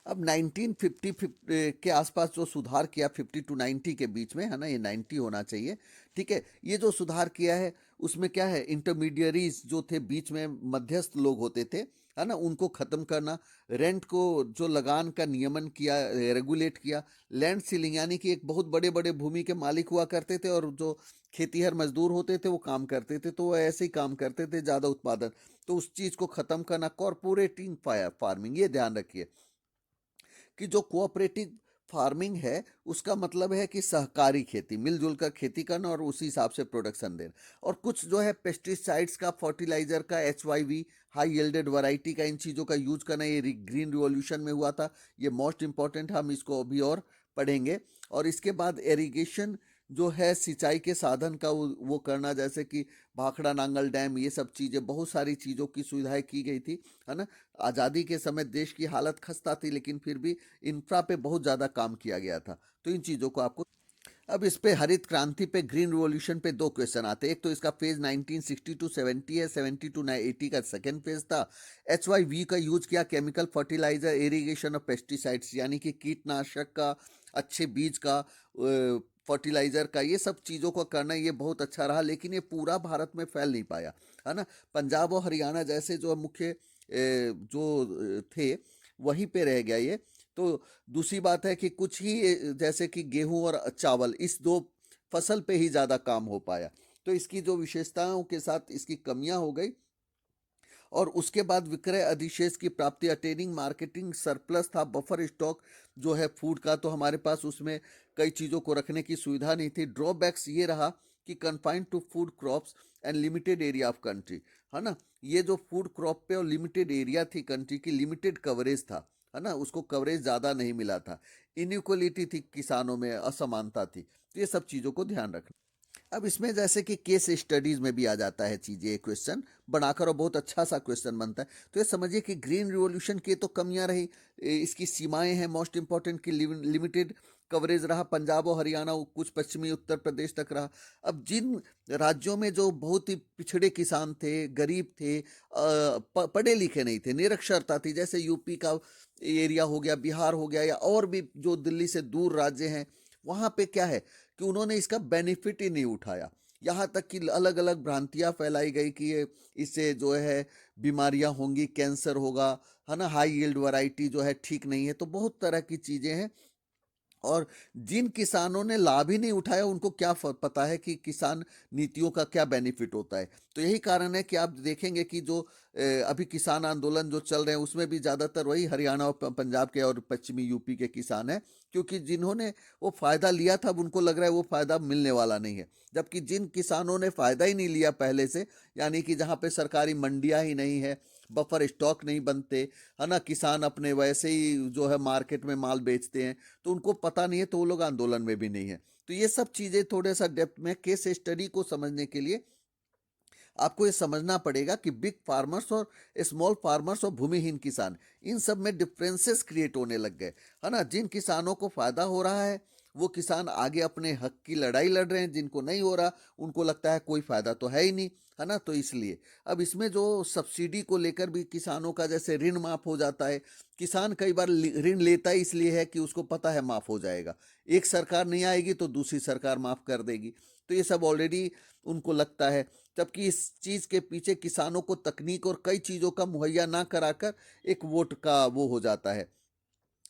S1: अब 1950 के आसपास जो सुधार किया, 50 टू 90 के बीच में, है ना, ये 90 होना चाहिए, ठीक है। ये जो सुधार किया है, उसमें क्या है, इंटरमीडियरीज जो थे, बीच में मध्यस्थ लोग होते थे, है ना, उनको खत्म करना, रेंट को जो लगान का नियमन किया, रेगुलेट किया, लैंड सीलिंग यानी कि एक बहुत बड़े बड़े भूमि के मालिक हुआ करते थे, और जो खेतीहर मजदूर होते थे वो काम करते थे, तो वो ऐसे ही काम करते थे, ज़्यादा उत्पादन, तो उस चीज़ को ख़त्म करना। कॉरपोरेटिंग फार्मिंग, ये ध्यान रखिए कि जो कोऑपरेटिव फार्मिंग है, उसका मतलब है कि सहकारी खेती, मिलजुल कर खेती करना और उसी हिसाब से प्रोडक्शन देना। और कुछ जो है पेस्टिसाइड्स का, फर्टिलाइजर का, HYV, हाई यील्डेड वैरायटी का, इन चीज़ों का यूज करना, ये ग्रीन रिवॉल्यूशन में हुआ था। ये मोस्ट इंपॉर्टेंट, हम इसको अभी और पढ़ेंगे। और इसके बाद एरीगेशन जो है, सिंचाई के साधन का वो करना, जैसे कि भाखड़ा नांगल डैम, ये सब चीज़ें, बहुत सारी चीज़ों की सुविधाएं की गई थी, है ना। आज़ादी के समय देश की हालत खस्ता थी, लेकिन फिर भी इंफ्रा पे बहुत ज़्यादा काम किया गया था। तो इन चीज़ों को आपको, अब इस पे हरित क्रांति पे, ग्रीन रिवॉल्यूशन पे 2 क्वेश्चन आते हैं। एक तो इसका फेज 1960 टू 70 है, 70 टू 80 का सेकेंड फेज था। HYV का यूज किया, chemical fertiliser, irrigation of pesticides यानी कि कीटनाशक का, अच्छे बीज का, फर्टिलाइजर का, ये सब चीज़ों को करना, ये बहुत अच्छा रहा, लेकिन ये पूरा भारत में फैल नहीं पाया, है ना। पंजाब और हरियाणा जैसे जो मुख्य थे, वहीं पे रह गया ये। तो दूसरी बात है कि कुछ ही जैसे कि गेहूं और चावल, इस 2 फसल पे ही ज़्यादा काम हो पाया, तो इसकी जो विशेषताओं के साथ इसकी कमियां हो गई। और उसके बाद विक्रय अधिशेष की प्राप्ति, अटेनिंग मार्केटिंग सरप्लस था, बफर स्टॉक जो है फूड का, तो हमारे पास उसमें कई चीज़ों को रखने की सुविधा नहीं थी। ड्रॉबैक्स ये रहा कि confined to food crops and limited area of country, है ना। ये जो फूड क्रॉप पे और लिमिटेड एरिया थी कंट्री की, लिमिटेड कवरेज था, है ना, उसको कवरेज ज़्यादा नहीं मिला था। इनइक्वलिटी थी, किसानों में असमानता थी। तो ये सब चीज़ों को ध्यान रखना। अब इसमें जैसे कि केस स्टडीज में भी आ जाता है चीज़, ये क्वेश्चन बनाकर, और बहुत अच्छा सा क्वेश्चन बनता है। तो ये समझिए कि ग्रीन रिवॉल्यूशन की तो कमियां रही, इसकी सीमाएं हैं मोस्ट इंपॉर्टेंट की, लिमिटेड कवरेज रहा, पंजाब और हरियाणा, कुछ पश्चिमी उत्तर प्रदेश तक रहा। अब जिन राज्यों में जो बहुत ही पिछड़े किसान थे, गरीब थे, पढ़े लिखे नहीं थे, निरक्षरता थी, जैसे यूपी का एरिया हो गया, बिहार हो गया, या और भी जो दिल्ली से दूर राज्य हैं, वहाँ पे क्या है कि उन्होंने इसका बेनिफिट ही नहीं उठाया। यहाँ तक कि अलग अलग भ्रांतियाँ फैलाई गई कि ये, इससे जो है बीमारियाँ होंगी, कैंसर होगा, है ना, हाई यील्ड वैरायटी जो है ठीक नहीं है, तो बहुत तरह की चीज़ें हैं। और जिन किसानों ने लाभ ही नहीं उठाया, उनको क्या पता है कि किसान नीतियों का क्या बेनिफिट होता है। तो यही कारण है कि आप देखेंगे कि जो अभी किसान आंदोलन जो चल रहे हैं, उसमें भी ज़्यादातर वही हरियाणा और पंजाब के और पश्चिमी यूपी के किसान हैं, क्योंकि जिन्होंने वो फ़ायदा लिया था, अब उनको लग रहा है वो फ़ायदा मिलने वाला नहीं है। जबकि जिन किसानों ने फ़ायदा ही नहीं लिया पहले से, यानी कि जहाँ पे सरकारी मंडियाँ ही नहीं है, बफर स्टॉक नहीं बनते, है ना, किसान अपने वैसे ही जो है मार्केट में माल बेचते हैं, तो उनको पता नहीं है, तो वो लोग आंदोलन में भी नहीं है। तो ये सब चीज़ें थोड़े सा डेप्थ में, केस स्टडी को समझने के लिए आपको ये समझना पड़ेगा कि बिग फार्मर्स और स्मॉल फार्मर्स और भूमिहीन किसान, इन सब में डिफरेंसेस क्रिएट होने लग गए, है ना। जिन किसानों को फायदा हो रहा है वो किसान आगे अपने हक की लड़ाई लड़ रहे हैं, जिनको नहीं हो रहा उनको लगता है कोई फायदा तो है ही नहीं, है ना। तो इसलिए अब इसमें जो सब्सिडी को लेकर भी किसानों का जैसे ऋण माफ हो जाता है। किसान कई बार ऋण लेता ही इसलिए है कि उसको पता है माफ हो जाएगा, एक सरकार नहीं आएगी तो दूसरी सरकार माफ कर देगी, तो ये सब ऑलरेडी उनको लगता है। जबकि इस चीज के पीछे किसानों को तकनीक और कई चीजों का मुहैया ना कराकर एक वोट का वो हो जाता है।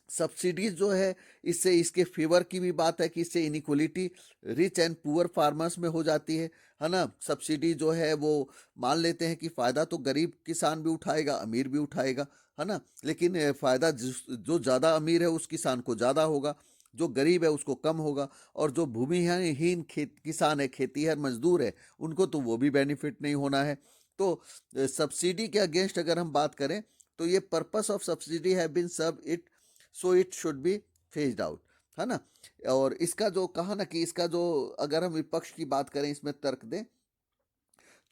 S1: सब्सिडीज जो है, इससे इसके फेवर की भी बात है कि इससे inequality rich and poor farmers में हो जाती है ना। सब्सिडी जो है वो मान लेते हैं कि फायदा तो गरीब किसान भी उठाएगा, अमीर भी उठाएगा, है ना। लेकिन फायदा जो ज्यादा अमीर है उस किसान को ज्यादा होगा, जो गरीब है उसको कम होगा, और जो भूमिहीन खेत किसान है, खेतीहर मजदूर है, उनको तो वो भी बेनिफिट नहीं होना है। तो सब्सिडी के अगेंस्ट अगर हम बात करें तो ये purpose of subsidy have been serve it, so it should be phased out, है ना। और इसका जो कहा ना कि इसका जो अगर हम विपक्ष की बात करें, इसमें तर्क दें,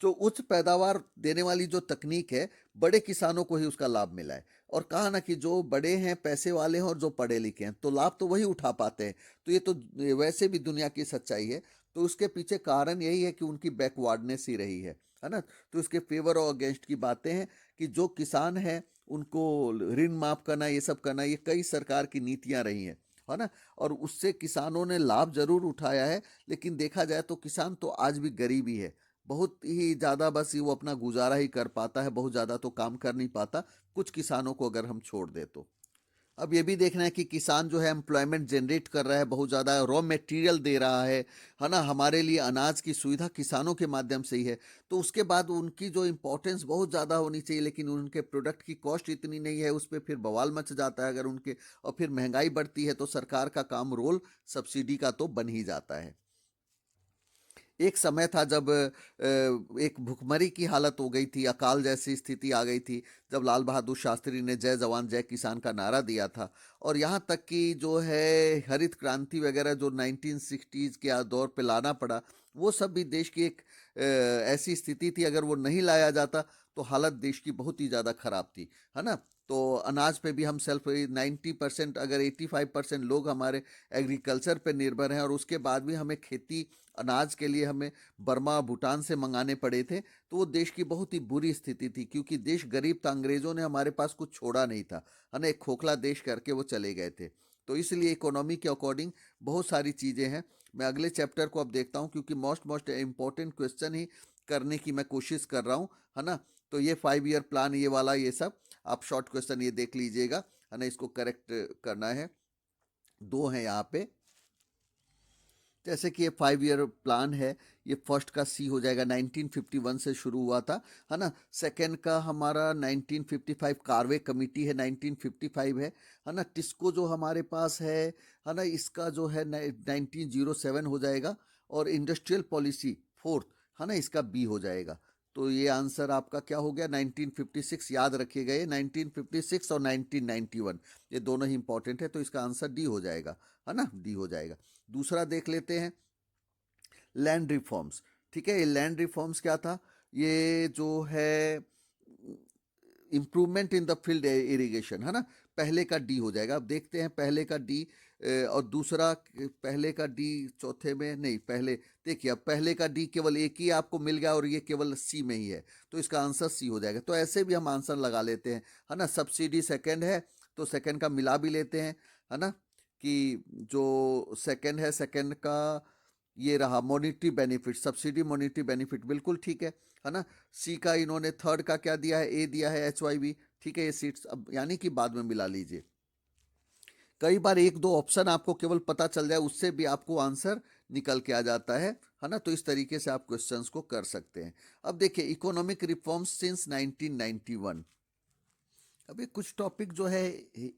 S1: जो उच्च पैदावार देने वाली जो तकनीक है, बड़े किसानों को ही उसका लाभ मिला है। और कहा ना कि जो बड़े हैं, पैसे वाले हैं और जो पढ़े लिखे हैं, तो लाभ तो वही उठा पाते हैं। तो ये तो वैसे भी दुनिया की सच्चाई है। तो उसके पीछे कारण यही है कि उनकी बैकवर्डनेस ही रही है ना। तो इसके फेवर और अगेंस्ट की बातें हैं कि जो किसान है उनको ऋण माफ करना, ये सब करना, ये कई सरकार की नीतियां रही हैं, है ना। और उससे किसानों ने लाभ जरूर उठाया है, लेकिन देखा जाए तो किसान तो आज भी गरीब ही है। बहुत ही ज़्यादा बस वो अपना गुजारा ही कर पाता है, बहुत ज़्यादा तो काम कर नहीं पाता, कुछ किसानों को अगर हम छोड़ दे तो। अब ये भी देखना है कि किसान जो है एम्प्लॉयमेंट जनरेट कर रहा है, बहुत ज़्यादा रॉ मटेरियल दे रहा है ना। हमारे लिए अनाज की सुविधा किसानों के माध्यम से ही है, तो उसके बाद उनकी जो इम्पोर्टेंस बहुत ज़्यादा होनी चाहिए, लेकिन उनके प्रोडक्ट की कॉस्ट इतनी नहीं है, उस पर फिर बवाल मच जाता है अगर उनके, और फिर महंगाई बढ़ती है तो सरकार का काम रोल सब्सिडी का तो बन ही जाता है। एक समय था जब एक भुखमरी की हालत हो गई थी, अकाल जैसी स्थिति आ गई थी, जब लाल बहादुर शास्त्री ने जय जवान जय किसान का नारा दिया था। और यहाँ तक कि जो है हरित क्रांति वगैरह जो 1960s के दौर पे लाना पड़ा, वो सब भी देश की एक ऐसी स्थिति थी, अगर वो नहीं लाया जाता तो हालत देश की बहुत ही ज़्यादा खराब थी, है ना। तो अनाज पे भी हम सेल्फ 90%, अगर 85% लोग हमारे एग्रीकल्चर पे निर्भर हैं, और उसके बाद भी हमें खेती अनाज के लिए हमें बर्मा भूटान से मंगाने पड़े थे, तो वो देश की बहुत ही बुरी स्थिति थी, क्योंकि देश गरीब था, अंग्रेजों ने हमारे पास कुछ छोड़ा नहीं था, है ना। एक खोखला देश करके वो चले गए थे। तो इसलिए इकोनॉमी के अकॉर्डिंग बहुत सारी चीज़ें हैं। मैं अगले चैप्टर को अब देखता हूँ, क्योंकि मोस्ट इम्पोर्टेंट क्वेश्चन ही करने की मैं कोशिश कर रहा हूँ, है ना। तो ये 5 ईयर प्लान, ये वाला, ये सब आप शॉर्ट क्वेश्चन ये देख लीजिएगा, है ना। इसको करेक्ट करना है, दो हैं यहाँ पे। जैसे कि ये 5 ईयर प्लान है, ये फर्स्ट का सी हो जाएगा, 1951 से शुरू हुआ था, है ना। सेकंड का हमारा 1955 कार्वे कमेटी है, 1955 है ना। टिस्को जो हमारे पास है ना, इसका जो है 1907 हो जाएगा। और इंडस्ट्रियल पॉलिसी फोर्थ, है ना, इसका बी हो जाएगा। तो ये आंसर आपका क्या हो गया, 1956, याद रखिएगा ये 1956 और 1991, ये दोनों ही इंपॉर्टेंट है, तो इसका आंसर डी हो जाएगा, है ना, डी हो जाएगा। दूसरा देख लेते हैं, लैंड रिफॉर्म्स। ठीक है, ये लैंड रिफॉर्म्स क्या था, ये जो है improvement in the field irrigation, है ना। पहले का डी हो जाएगा। अब देखते हैं पहले का डी और दूसरा, पहले का डी चौथे में नहीं, पहले देखिए, अब पहले का डी केवल एक ही आपको मिल गया और ये केवल सी में ही है, तो इसका आंसर सी हो जाएगा। तो ऐसे भी हम आंसर लगा लेते हैं, है ना। सब्सिडी सेकंड है तो सेकंड का मिला भी लेते हैं, है ना, कि जो सेकंड है, सेकंड का ये रहा monetary benefit, subsidy monetary benefit, बिल्कुल ठीक है ना। सी का इन्होंने थर्ड का क्या दिया है, ए दिया है, HYB, ठीक है। ये सीट्स अब यानी कि बाद में मिला लीजिए। कई बार एक दो ऑप्शन आपको केवल पता चल जाए, उससे भी आपको आंसर निकल के आ जाता है ना। तो इस तरीके से आप क्वेश्चंस को कर सकते हैं। अब देखिए, इकोनॉमिक रिफॉर्म्स सिंस 1991। अभी कुछ टॉपिक जो है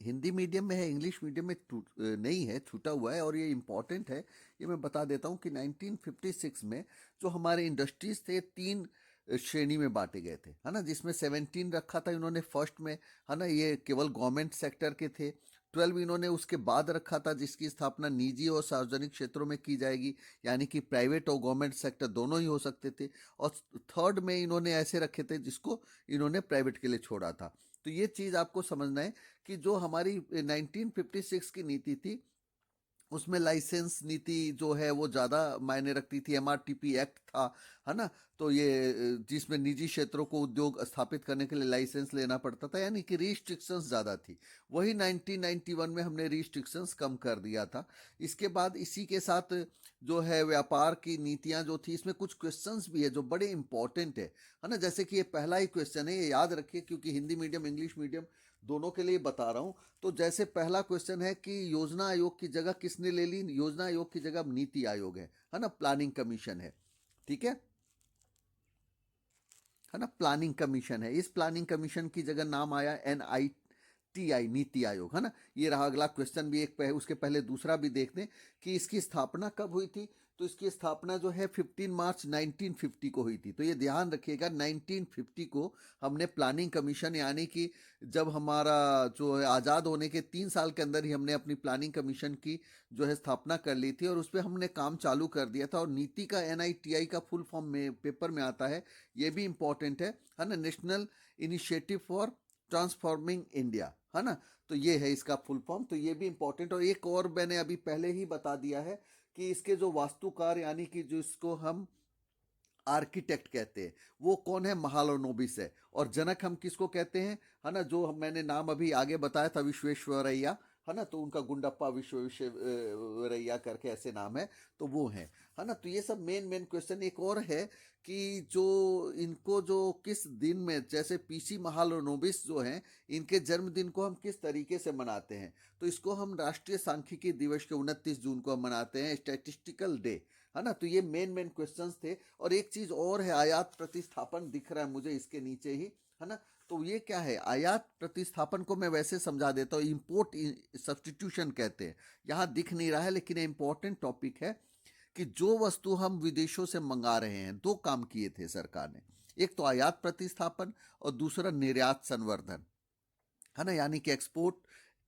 S1: हिंदी मीडियम में है, इंग्लिश मीडियम में नहीं है, छूटा हुआ है, और ये इम्पॉर्टेंट है। ये मैं बता देता हूँ कि 1956 में जो हमारे इंडस्ट्रीज थे, तीन श्रेणी में बांटे गए थे, है ना, जिसमें 17 रखा था इन्होंने फर्स्ट में, है ना, ये केवल गवर्नमेंट सेक्टर के थे। 12 इन्होंने उसके बाद रखा था, जिसकी स्थापना निजी और सार्वजनिक क्षेत्रों में की जाएगी, यानी कि प्राइवेट और गवर्नमेंट सेक्टर दोनों ही हो सकते थे। और थर्ड में इन्होंने ऐसे रखे थे जिसको इन्होंने प्राइवेट के लिए छोड़ा था। तो ये चीज़ आपको समझना है कि जो हमारी 1956 की नीति थी, उसमें लाइसेंस नीति जो है वो ज़्यादा मायने रखती थी। एमआरटीपी एक्ट था, है ना। तो ये जिसमें निजी क्षेत्रों को उद्योग स्थापित करने के लिए लाइसेंस लेना पड़ता था, यानी कि रिस्ट्रिक्शंस ज़्यादा थी। वही 1991 में हमने रिस्ट्रिक्शंस कम कर दिया था। इसके बाद इसी के साथ जो है व्यापार की नीतियां जो थी, इसमें कुछ क्वेश्चंस भी है जो बड़े इंपॉर्टेंट है ना। जैसे कि ये पहला ही क्वेश्चन है, ये याद रखिए, क्योंकि हिंदी मीडियम इंग्लिश मीडियम दोनों के लिए बता रहा हूँ। तो जैसे पहला क्वेश्चन है कि योजना आयोग की जगह किसने ले ली। योजना आयोग की जगह अब नीति आयोग है ना, प्लानिंग कमीशन है, ठीक है ना, प्लानिंग कमीशन है। इस प्लानिंग कमीशन की जगह नाम आया NITI, नीति आयोग, है ना। ये रहा अगला क्वेश्चन भी एक उसके पहले दूसरा भी देखते हैं कि इसकी स्थापना कब हुई थी। तो इसकी स्थापना जो है 15 मार्च 1950 को हुई थी। तो ये ध्यान रखिएगा, 1950 को हमने प्लानिंग कमीशन, यानी कि जब हमारा जो है आज़ाद होने के 3 साल के अंदर ही हमने अपनी प्लानिंग कमीशन की जो है स्थापना कर ली थी, और उस पर हमने काम चालू कर दिया था। और नीति का NITI का फुल फॉर्म में पेपर में आता है, ये भी इंपॉर्टेंट है ना, national initiative for transforming India, है ना। तो ये है इसका फुल फॉर्म, तो ये भी इंपॉर्टेंट। और एक और मैंने अभी पहले ही बता दिया है कि इसके जो वास्तुकार, यानी कि जो इसको हम आर्किटेक्ट कहते हैं, वो कौन है, महालनोबिस है। और जनक हम किसको कहते हैं, है ना, जो मैंने नाम अभी आगे बताया था, विश्वेश्वरैया, है ना। तो उनका गुंडप्पा विश्वेश्वरैया करके ऐसे नाम है, तो वो है ना। तो ये सब मेन मेन क्वेश्चन। एक और है कि जो इनको जो किस दिन में, जैसे PC महालनोबिस जो हैं, इनके जन्मदिन को हम किस तरीके से मनाते हैं। तो इसको हम राष्ट्रीय सांख्यिकी दिवस के 29 जून को हम मनाते हैं, स्टैटिस्टिकल डे, है ना। तो ये मेन मेन क्वेश्चंस थे। और एक चीज और है, आयात प्रतिस्थापन दिख रहा है मुझे इसके नीचे ही, है ना। तो ये क्या है, आयात प्रतिस्थापन को मैं वैसे समझा देता हूँ, इंपोर्ट सब्सटीट्यूशन कहते हैं। यहाँ दिख नहीं रहा है, लेकिन इंपॉर्टेंट टॉपिक है कि जो वस्तु हम विदेशों से मंगा रहे हैं, दो काम किए थे सरकार ने। एक तो आयात प्रतिस्थापन, और दूसरा निर्यात संवर्धन, है ना, यानी कि एक्सपोर्ट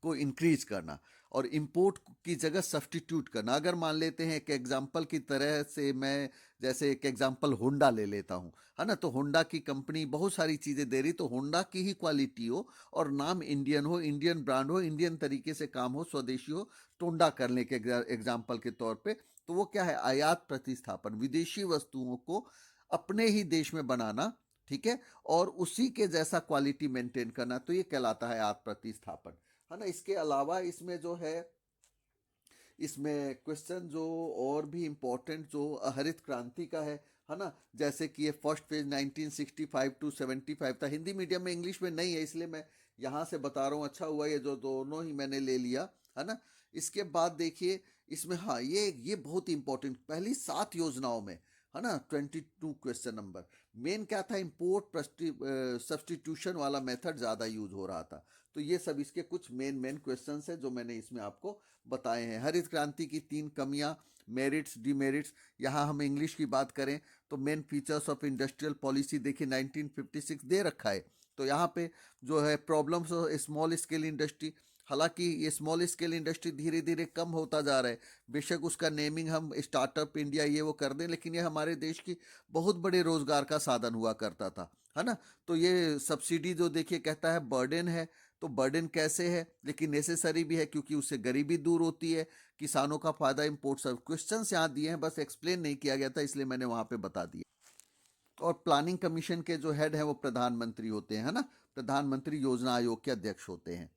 S1: को इंक्रीज करना और इंपोर्ट की जगह सब्सटीट्यूट करना। अगर मान लेते हैं एक एग्जांपल की तरह से, मैं जैसे एक एग्जांपल होंडा ले लेता हूं, है ना। तो होंडा की कंपनी बहुत सारी चीज़ें दे रही, तो होंडा की ही क्वालिटी हो और नाम इंडियन हो, इंडियन ब्रांड हो, इंडियन तरीके से काम हो, स्वदेशी हो, टोंडा करने के एग्जाम्पल के तौर पर। तो वो क्या है, आयात प्रतिस्थापन, विदेशी वस्तुओं को अपने ही देश में बनाना, ठीक है, और उसी के जैसा क्वालिटी मेंटेन करना। तो ये कहलाता है आत्म प्रतिस्थापन, है ना। इसके अलावा इसमें जो है, इसमें क्वेश्चन जो और भी इंपॉर्टेंट जो हरित क्रांति का है ना। जैसे कि ये फर्स्ट पेज 1965 टू 75 था, हिंदी मीडियम में, इंग्लिश में नहीं है, इसलिए मैं यहाँ से बता रहा हूँ। अच्छा हुआ ये जो दोनों ही मैंने ले लिया, है ना। इसके बाद देखिए इसमें, हाँ, ये बहुत इंपॉर्टेंट, पहली 7 योजनाओं में, है ना, 22 क्वेश्चन नंबर, मेन क्या था, इंपोर्ट सब्सटीट्यूशन वाला मेथड ज़्यादा यूज हो रहा था। तो ये सब इसके कुछ मेन मेन क्वेश्चंस है जो मैंने इसमें आपको बताए हैं। हरित क्रांति की 3 कमियां, मेरिट्स डिमेरिट्स। यहाँ हम इंग्लिश की बात करें तो main features of industrial policy देखिए 1956 दे रखा है। तो यहाँ पे जो है problems of small scale industry, हालांकि ये स्मॉल स्केल इंडस्ट्री धीरे धीरे कम होता जा रहा है। बेशक उसका नेमिंग हम स्टार्टअप इंडिया ये वो कर दें, लेकिन ये हमारे देश की बहुत बड़े रोजगार का साधन हुआ करता था, है ना। तो ये सब्सिडी जो देखिए कहता है बर्डन है, तो बर्डन कैसे है, लेकिन नेसेसरी भी है, क्योंकि उससे गरीबी दूर होती है, किसानों का फायदा, इंपोर्ट सब क्वेश्चंस यहाँ दिए हैं, बस एक्सप्लेन नहीं किया गया था, इसलिए मैंने वहां पे बता दिया। और प्लानिंग कमीशन के जो हेड है वो प्रधानमंत्री होते हैं, है ना। प्रधानमंत्री योजना आयोग के अध्यक्ष होते हैं।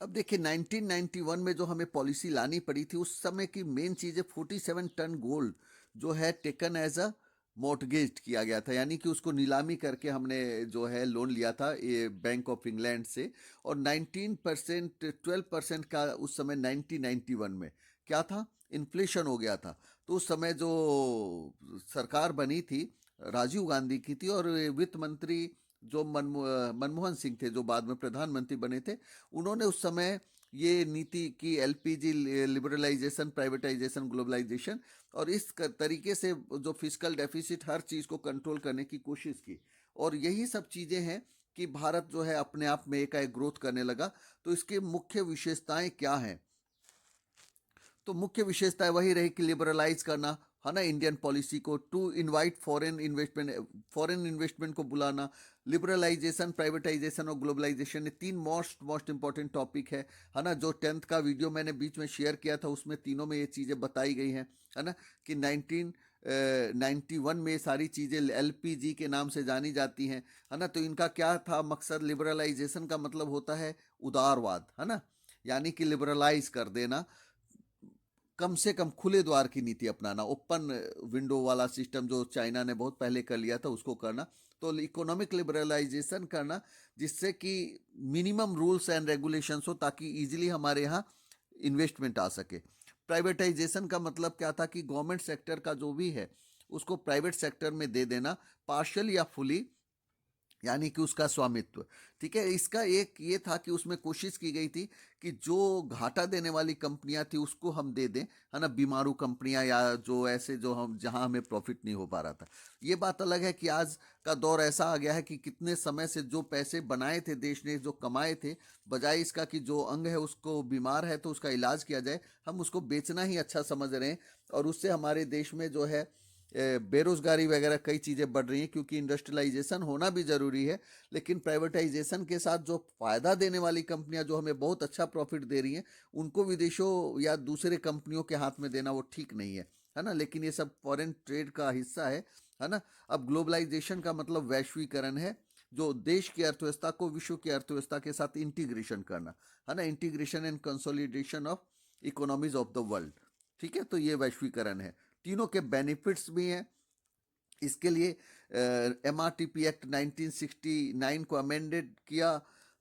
S1: अब देखिए 1991 में जो हमें पॉलिसी लानी पड़ी थी, उस समय की मेन चीज़ है 47 टन गोल्ड जो है टेकन एज अ मॉर्टगेज किया गया था, यानी कि उसको नीलामी करके हमने जो है लोन लिया था ये बैंक ऑफ इंग्लैंड से। और 19% 12% का उस समय 1991 में क्या था, इन्फ्लेशन हो गया था। तो उस समय जो सरकार बनी थी राजीव गांधी की थी, और वित्त मंत्री जो मनमोहन सिंह थे जो बाद में प्रधानमंत्री बने थे, उन्होंने उस समय ये नीति की, LPG लिबरलाइजेशन, प्राइवेटाइजेशन, ग्लोबलाइजेशन, और इस तरीके से जो फिजिकल डेफिसिट हर चीज़ को कंट्रोल करने की कोशिश की। और यही सब चीज़ें हैं कि भारत जो है अपने आप में एकाएक ग्रोथ करने लगा। तो इसकी मुख्य विशेषताएं क्या हैं, तो मुख्य विशेषताएं वही रही कि लिबरलाइज करना, है ना, इंडियन पॉलिसी को, टू इनवाइट फॉरेन इन्वेस्टमेंट को बुलाना, लिबरलाइजेशन, प्राइवेटाइजेशन और ग्लोबलाइजेशन, ये तीन मोस्ट इंपॉर्टेंट टॉपिक है ना, जो 10th का वीडियो मैंने बीच में शेयर किया था उसमें तीनों में ये चीज़ें बताई गई हैं, है ना, कि 1991 में सारी चीज़ें LPG के नाम से जानी जाती हैं, है ना। तो इनका क्या था मकसद? लिबरलाइजेशन का मतलब होता है उदारवाद, है ना, यानी कि लिबरलाइज कर देना, कम से कम खुले द्वार की नीति अपनाना, ओपन विंडो वाला सिस्टम जो चाइना ने बहुत पहले कर लिया था उसको करना। तो इकोनॉमिक लिबरलाइजेशन करना जिससे कि मिनिमम रूल्स एंड रेगुलेशंस हो ताकि इजीली हमारे यहाँ इन्वेस्टमेंट आ सके। प्राइवेटाइजेशन का मतलब क्या था कि गवर्नमेंट सेक्टर का जो भी है उसको प्राइवेट सेक्टर में दे देना, पार्शियल या फुली, यानी कि उसका स्वामित्व। ठीक है, इसका एक ये था कि उसमें कोशिश की गई थी कि जो घाटा देने वाली कंपनियां थी उसको हम दे दें, है ना, बीमारू कंपनियां या जो ऐसे जो हम जहां हमें प्रॉफिट नहीं हो पा रहा था। ये बात अलग है कि आज का दौर ऐसा आ गया है कि कितने समय से जो पैसे बनाए थे देश ने, जो कमाए थे, बजाय इसका कि जो अंग है उसको बीमार है तो उसका इलाज किया जाए, हम उसको बेचना ही अच्छा समझ रहे हैं। और उससे हमारे देश में जो है बेरोजगारी वगैरह कई चीज़ें बढ़ रही हैं, क्योंकि इंडस्ट्रियलाइजेशन होना भी ज़रूरी है, लेकिन प्राइवेटाइजेशन के साथ जो फ़ायदा देने वाली कंपनियां जो हमें बहुत अच्छा प्रॉफिट दे रही हैं उनको विदेशों या दूसरे कंपनियों के हाथ में देना वो ठीक नहीं है ना। लेकिन ये सब फॉरेन ट्रेड का हिस्सा है ना। अब ग्लोबलाइजेशन का मतलब वैश्वीकरण है, जो देश की अर्थव्यवस्था को विश्व की अर्थव्यवस्था के साथ इंटीग्रेशन करना, है ना, integration and consolidation of economies of the world. ठीक है, तो ये वैश्वीकरण है, तीनों के बेनिफिट्स भी हैं। इसके लिए MRTP एक्ट 1969 को अमेंडेड किया,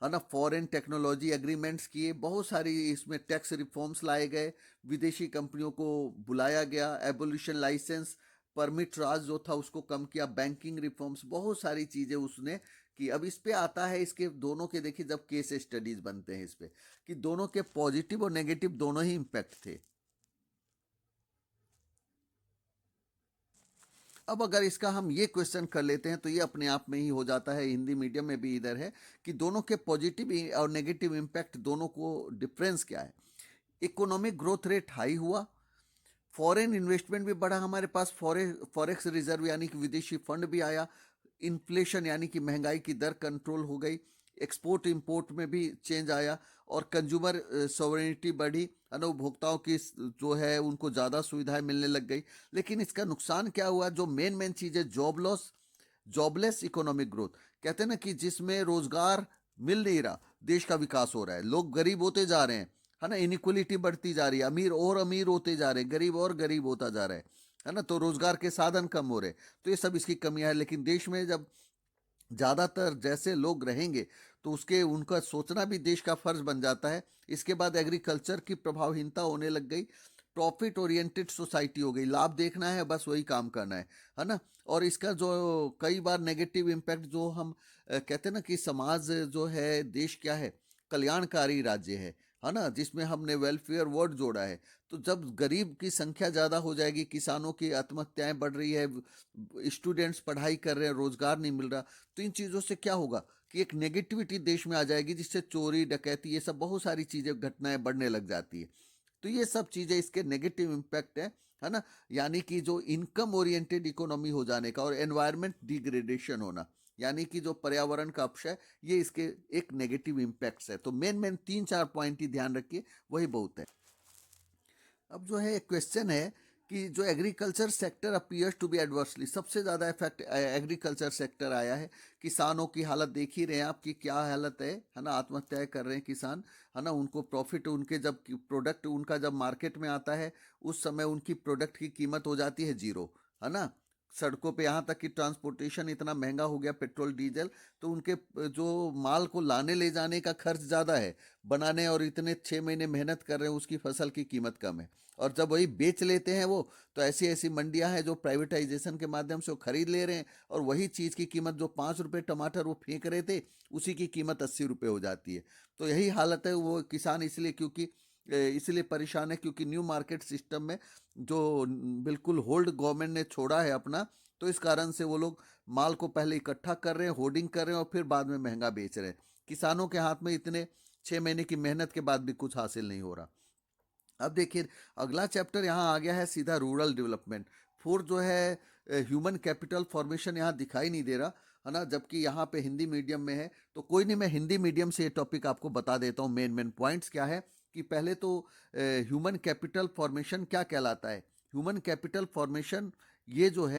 S1: है ना, फॉरेन टेक्नोलॉजी एग्रीमेंट्स किए, बहुत सारी इसमें टैक्स रिफॉर्म्स लाए गए, विदेशी कंपनियों को बुलाया गया, एबोल्यूशन लाइसेंस परमिट राज जो था उसको कम किया, बैंकिंग रिफॉर्म्स, बहुत सारी चीज़ें उसने कि अब इस पे आता है, इसके दोनों के देखिए जब केस स्टडीज बनते हैं इस पे कि दोनों के पॉजिटिव और नेगेटिव दोनों ही इम्पैक्ट थे। अब अगर इसका हम ये क्वेश्चन कर लेते हैं तो ये अपने आप में ही हो जाता है, हिंदी मीडियम में भी इधर है कि दोनों के पॉजिटिव और नेगेटिव इम्पैक्ट दोनों को डिफरेंस क्या है। इकोनॉमिक ग्रोथ रेट हाई हुआ, फॉरेन इन्वेस्टमेंट भी बढ़ा, हमारे पास फॉरेक्स रिजर्व यानी कि विदेशी फंड भी आया, इन्फ्लेशन यानी कि महंगाई की दर कंट्रोल हो गई, एक्सपोर्ट इंपोर्ट में भी चेंज आया, और कंज्यूमर सोवरेनिटी बढ़ी, है ना, उपभोक्ताओं की जो है उनको ज़्यादा सुविधाएं मिलने लग गई। लेकिन इसका नुकसान क्या हुआ? जो मेन चीज़ है, job loss, jobless economic growth, कहते हैं ना कि जिसमें रोजगार मिल नहीं रहा, देश का विकास हो रहा है, लोग गरीब होते जा रहे हैं, है ना, इनिक्वलिटी बढ़ती जा रही है, अमीर और अमीर होते जा रहे हैं, गरीब और गरीब होता जा रहा है ना, तो रोजगार के साधन कम हो रहे हैं, तो ये सब इसकी कमियां है। लेकिन देश में जब ज़्यादातर जैसे लोग रहेंगे तो उसके उनका सोचना भी देश का फर्ज बन जाता है। इसके बाद एग्रीकल्चर की प्रभावहीनता होने लग गई, प्रॉफिट ओरिएंटेड सोसाइटी हो गई, लाभ देखना है बस वही काम करना है ना। और इसका जो कई बार नेगेटिव इम्पैक्ट जो हम कहते हैं ना कि समाज जो है, देश क्या है, कल्याणकारी राज्य है ना, जिसमें हमने वेलफेयर वर्ड जोड़ा है। तो जब गरीब की संख्या ज़्यादा हो जाएगी, किसानों की आत्महत्याएं बढ़ रही है, स्टूडेंट्स पढ़ाई कर रहे हैं, रोजगार नहीं मिल रहा, तो इन चीज़ों से क्या होगा कि एक नेगेटिविटी देश में आ जाएगी, जिससे चोरी डकैती ये सब बहुत सारी चीज़ें घटनाएं बढ़ने लग जाती है। तो ये सब चीज़ें इसके नेगेटिव इम्पैक्ट है ना। यानी कि जो इनकम ओरिएंटेड इकोनॉमी हो जाने का और एनवायरनमेंट डिग्रेडेशन होना, यानी कि जो पर्यावरण का अपक्षय, ये इसके एक नेगेटिव इम्पैक्ट्स है। तो मेन 3-4 पॉइंट ही ध्यान रखिए, वही बहुत है। अब जो है क्वेश्चन है कि जो agriculture sector appears to be adversely, सबसे ज़्यादा इफेक्ट एग्रीकल्चर सेक्टर आया है। किसानों की हालत देख ही रहे हैं आपकी क्या हालत है ना, आत्महत्याएं कर रहे हैं किसान, है ना, उनको प्रॉफिट, उनके जब प्रोडक्ट उनका जब मार्केट में आता है उस समय उनकी प्रोडक्ट की कीमत हो जाती है जीरो, है ना। सड़कों पे यहाँ तक कि ट्रांसपोर्टेशन इतना महंगा हो गया, पेट्रोल डीजल, तो उनके जो माल को लाने ले जाने का खर्च ज़्यादा है बनाने, और इतने 6 महीने मेहनत कर रहे हैं, उसकी फसल की कीमत कम है। और जब वही बेच लेते हैं वो, तो ऐसी ऐसी मंडियां हैं जो प्राइवेटाइजेशन के माध्यम से वो खरीद ले रहे हैं, और वही चीज़ की कीमत जो 5 रुपये टमाटर वो फेंक रहे थे, उसी की कीमत 80 रुपये हो जाती है। तो यही हालत है, वो किसान इसलिए क्योंकि इसलिए परेशान है क्योंकि न्यू मार्केट सिस्टम में जो बिल्कुल होल्ड गवर्नमेंट ने छोड़ा है अपना, तो इस कारण से वो लोग माल को पहले इकट्ठा कर रहे हैं, होर्डिंग कर रहे हैं, और फिर बाद में महंगा बेच रहे हैं। किसानों के हाथ में इतने 6 महीने की मेहनत के बाद भी कुछ हासिल नहीं हो रहा। अब देखिए, अगला चैप्टर यहाँ आ गया है सीधा रूरल डेवलपमेंट, 4 जो है ह्यूमन कैपिटल फॉर्मेशन यहाँ दिखाई नहीं दे रहा, है ना, जबकि यहाँ पे हिंदी मीडियम में है। तो कोई नहीं, मैं हिंदी मीडियम से ये टॉपिक आपको बता देता हूँ। मेन मेन पॉइंट्स क्या है कि पहले तो ह्यूमन कैपिटल फॉर्मेशन क्या कहलाता है। ह्यूमन कैपिटल फॉर्मेशन ये जो है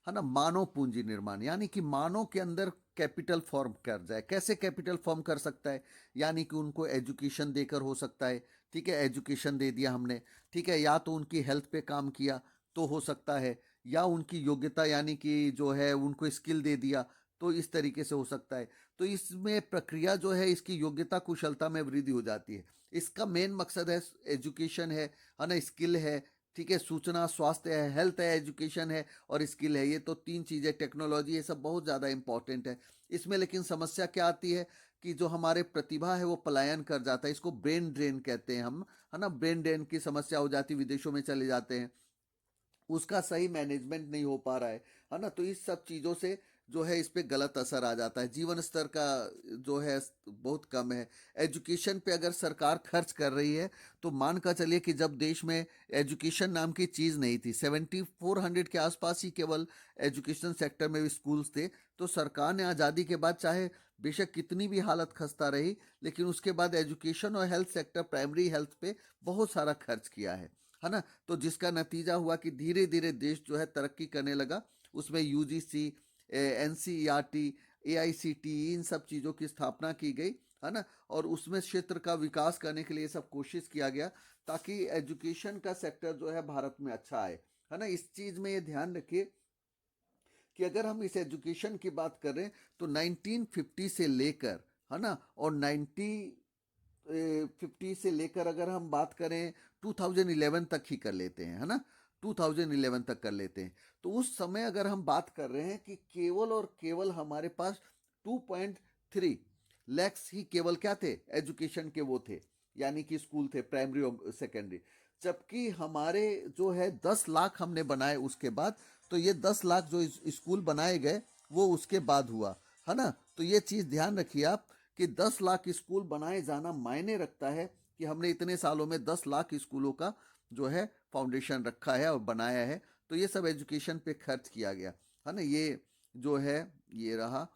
S1: ना, मानव पूंजी निर्माण, यानी कि मानव के अंदर कैपिटल फॉर्म कर जाए। कैसे कैपिटल फॉर्म कर सकता है, यानी कि उनको एजुकेशन देकर हो सकता है। ठीक है, एजुकेशन दे दिया हमने, ठीक है, या तो उनकी हेल्थ पे काम किया तो हो सकता है, या उनकी योग्यता यानी कि जो है उनको स्किल दे दिया, तो इस तरीके से हो सकता है। तो इसमें प्रक्रिया जो है इसकी योग्यता कुशलता में वृद्धि हो जाती है। इसका मेन मकसद है एजुकेशन है ना, स्किल है, ठीक है, सूचना स्वास्थ्य है, हेल्थ है, एजुकेशन है और स्किल है। ये तो तीन चीज़ें, टेक्नोलॉजी, ये सब बहुत ज़्यादा इंपॉर्टेंट है इसमें। लेकिन समस्या क्या आती है कि जो हमारे प्रतिभा है वो पलायन कर जाता है। इसको ब्रेन ड्रेन कहते हैं हम, है ना, ब्रेन ड्रेन की समस्या हो जाती है, विदेशों में चले जाते हैं, उसका सही मैनेजमेंट नहीं हो पा रहा है ना। तो इस सब चीज़ों से जो है इस पे गलत असर आ जाता है। जीवन स्तर का जो है बहुत कम है। एजुकेशन पे अगर सरकार खर्च कर रही है तो मान कर चलिए कि जब देश में एजुकेशन नाम की चीज़ नहीं थी, 7400 के आसपास ही केवल एजुकेशन सेक्टर में भी स्कूल्स थे। तो सरकार ने आज़ादी के बाद चाहे बेशक कितनी भी हालत खस्ता रही, लेकिन उसके बाद एजुकेशन और हेल्थ सेक्टर, प्राइमरी हेल्थ पे बहुत सारा खर्च किया है ना। तो जिसका नतीजा हुआ कि धीरे धीरे देश जो है तरक्की करने लगा। उसमें यूजीसी, एनसीईआरटी, एआईसीटी, इन सब चीज़ों की स्थापना की गई, है ना। और उसमें क्षेत्र का विकास करने के लिए सब कोशिश किया गया ताकि एजुकेशन का सेक्टर जो है भारत में अच्छा आए, है ना। इस चीज़ में ये ध्यान रखिए कि अगर हम इस एजुकेशन की बात करें तो 1950 से लेकर, है ना, और 50 से लेकर अगर हम बात करें 2011 तक ही कर लेते हैं, है ना, 2011 तक कर लेते हैं। तो उस समय अगर हम बात कर रहे हैं कि केवल और केवल हमारे पास 2.3 लैक्स ही केवल क्या थे, एजुकेशन के वो थे, यानी कि स्कूल थे, प्राइमरी और सेकेंडरी। जबकि हमारे जो है 10 लाख हमने बनाए उसके बाद। तो ये 10 लाख जो स्कूल बनाए गए वो उसके बाद हुआ, है ना। तो ये चीज़ ध्यान रखिए आप कि 10 लाख स्कूल बनाए जाना मायने रखता है कि हमने इतने सालों में 10 लाख स्कूलों का जो है फाउंडेशन रखा है और बनाया है। तो ये सब एजुकेशन पे खर्च किया गया, है ना। ये जो है ये रहा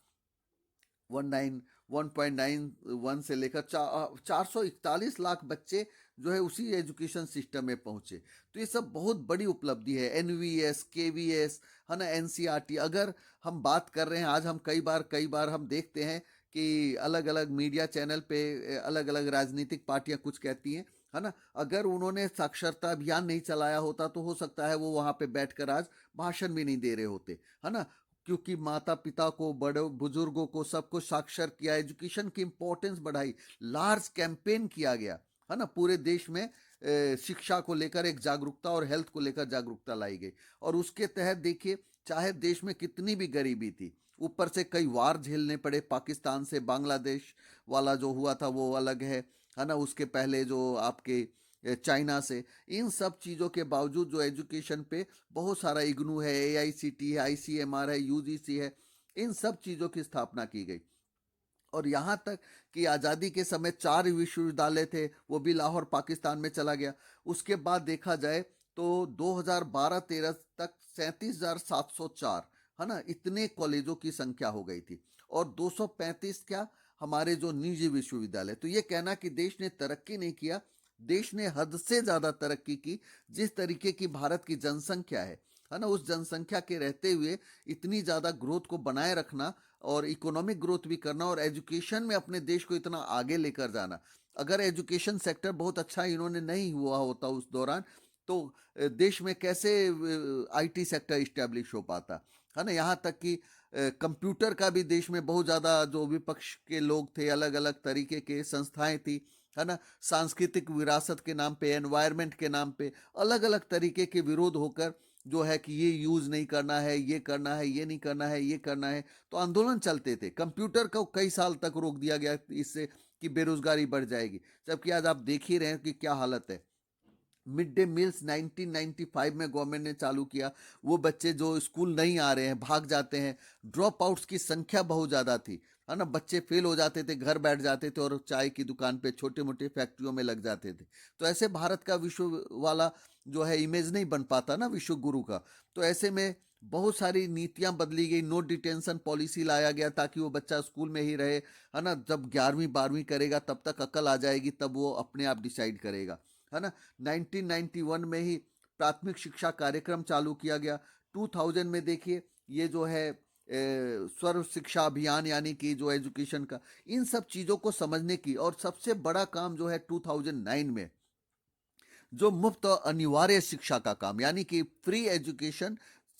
S1: 1.91 से लेकर 441 लाख बच्चे जो है उसी एजुकेशन सिस्टम में पहुंचे। तो ये सब बहुत बड़ी उपलब्धि है। एनवीएस, केवीएस, है ना, एनसीईआरटी। अगर हम बात कर रहे हैं, आज हम कई बार हम देखते हैं कि अलग अलग मीडिया चैनल पे अलग अलग राजनीतिक पार्टियां कुछ कहती हैं, है ना। अगर उन्होंने साक्षरता अभियान नहीं चलाया होता तो हो सकता है वो वहां पे बैठकर आज भाषण भी नहीं दे रहे होते, है ना। क्योंकि माता पिता को, बड़े बुजुर्गों को, सबको साक्षर किया, एजुकेशन की इंपॉर्टेंस बढ़ाई, लार्ज कैंपेन किया गया, है ना। पूरे देश में शिक्षा को लेकर एक जागरूकता और हेल्थ को लेकर जागरूकता लाई गई। और उसके तहत देखिए, चाहे देश में कितनी भी गरीबी थी, ऊपर से कई वार झेलने पड़े, पाकिस्तान से बांग्लादेश वाला जो हुआ था वो अलग है ना। उसके पहले जो आपके चाइना से, इन सब चीज़ों के बावजूद जो एजुकेशन पे बहुत सारा इग्नू है, एआईसीटी है, आईसीएमआर है, यूजीसी है, इन सब चीज़ों की स्थापना की गई। और यहाँ तक कि आज़ादी के समय 4 विश्वविद्यालय थे, वो भी लाहौर पाकिस्तान में चला गया। उसके बाद देखा जाए तो 2012-13 तक 37,704, है ना, इतने कॉलेजों की संख्या हो गई थी। और 235 क्या, हमारे जो निजी विश्वविद्यालय। तो ये कहना कि देश ने तरक्की नहीं किया, देश ने हद से ज़्यादा तरक्की की। जिस तरीके की भारत की जनसंख्या है ना, उस जनसंख्या के रहते हुए इतनी ज़्यादा ग्रोथ को बनाए रखना और इकोनॉमिक ग्रोथ भी करना और एजुकेशन में अपने देश को इतना आगे लेकर जाना। अगर एजुकेशन सेक्टर बहुत अच्छा इन्होंने नहीं हुआ होता उस दौरान, तो देश में कैसे आईटी सेक्टर इस्टेब्लिश हो पाता, है ना। यहाँ तक कि कंप्यूटर का भी देश में बहुत ज़्यादा जो विपक्ष के लोग थे, अलग अलग तरीके के संस्थाएं थी, है ना। सांस्कृतिक विरासत के नाम पे, एनवायरनमेंट के नाम पे अलग अलग तरीके के विरोध होकर जो है कि ये यूज़ नहीं करना है, ये करना है, ये नहीं करना है, ये करना है, तो आंदोलन चलते थे। कंप्यूटर को कई साल तक रोक दिया गया इससे कि बेरोजगारी बढ़ जाएगी। जबकि आज आप देख ही रहे हैं कि क्या हालत है। मिड डे मील्स 1995 में गवर्नमेंट ने चालू किया। वो बच्चे जो स्कूल नहीं आ रहे हैं, भाग जाते हैं, ड्रॉप आउट्स की संख्या बहुत ज़्यादा थी, है ना, बच्चे फेल हो जाते थे, घर बैठ जाते थे और चाय की दुकान पे छोटे मोटे फैक्ट्रियों में लग जाते थे। तो ऐसे भारत का विश्व वाला जो है इमेज नहीं बन पाता ना विश्व गुरु का। तो ऐसे में बहुत सारी नीतियां बदली गई, नो डिटेंशन पॉलिसी लाया गया ताकि वो बच्चा स्कूल में ही रहे, है ना, जब 11वीं 12वीं करेगा तब तक अकल आ जाएगी, तब वो अपने आप डिसाइड करेगा, है ना। 1991 में ही प्राथमिक शिक्षा कार्यक्रम चालू किया गया। 2000 में देखिए ये जो है सर्व शिक्षा अभियान यानी कि जो एजुकेशन का, इन सब चीज़ों को समझने की, और सबसे बड़ा काम जो है 2009 में जो मुफ्त और अनिवार्य शिक्षा का काम यानी कि फ्री एजुकेशन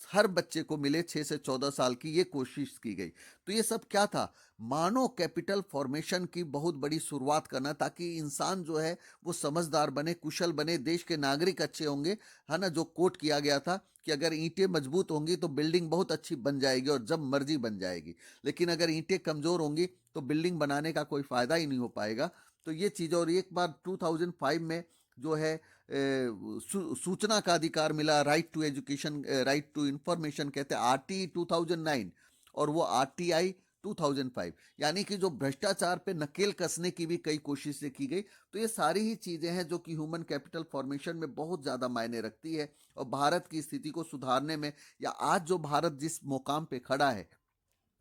S1: हर बच्चे को मिले 6 से 14 साल की, ये कोशिश की गई। तो ये सब क्या था, मानव कैपिटल फॉर्मेशन की बहुत बड़ी शुरुआत करना, ताकि इंसान जो है वो समझदार बने, कुशल बने, देश के नागरिक अच्छे होंगे, है ना। जो कोट किया गया था कि अगर ईंटें मजबूत होंगी तो बिल्डिंग बहुत अच्छी बन जाएगी और जब मर्जी बन जाएगी, लेकिन अगर ईंटें कमजोर होंगी तो बिल्डिंग बनाने का कोई फायदा ही नहीं हो पाएगा। तो ये चीज़, और एक बार 2005 में जो है सूचना का अधिकार मिला, right to education, right to information कहते हैं, आरटी 2009, और वो आरटीआई 2005, यानी कि जो भ्रष्टाचार पे नकेल कसने की भी कई कोशिशें की गई। तो ये सारी ही चीजें हैं जो कि ह्यूमन कैपिटल फॉर्मेशन में बहुत ज्यादा मायने रखती है, और भारत की स्थिति को सुधारने में, या आज जो भारत जिस मुकाम पे खड़ा है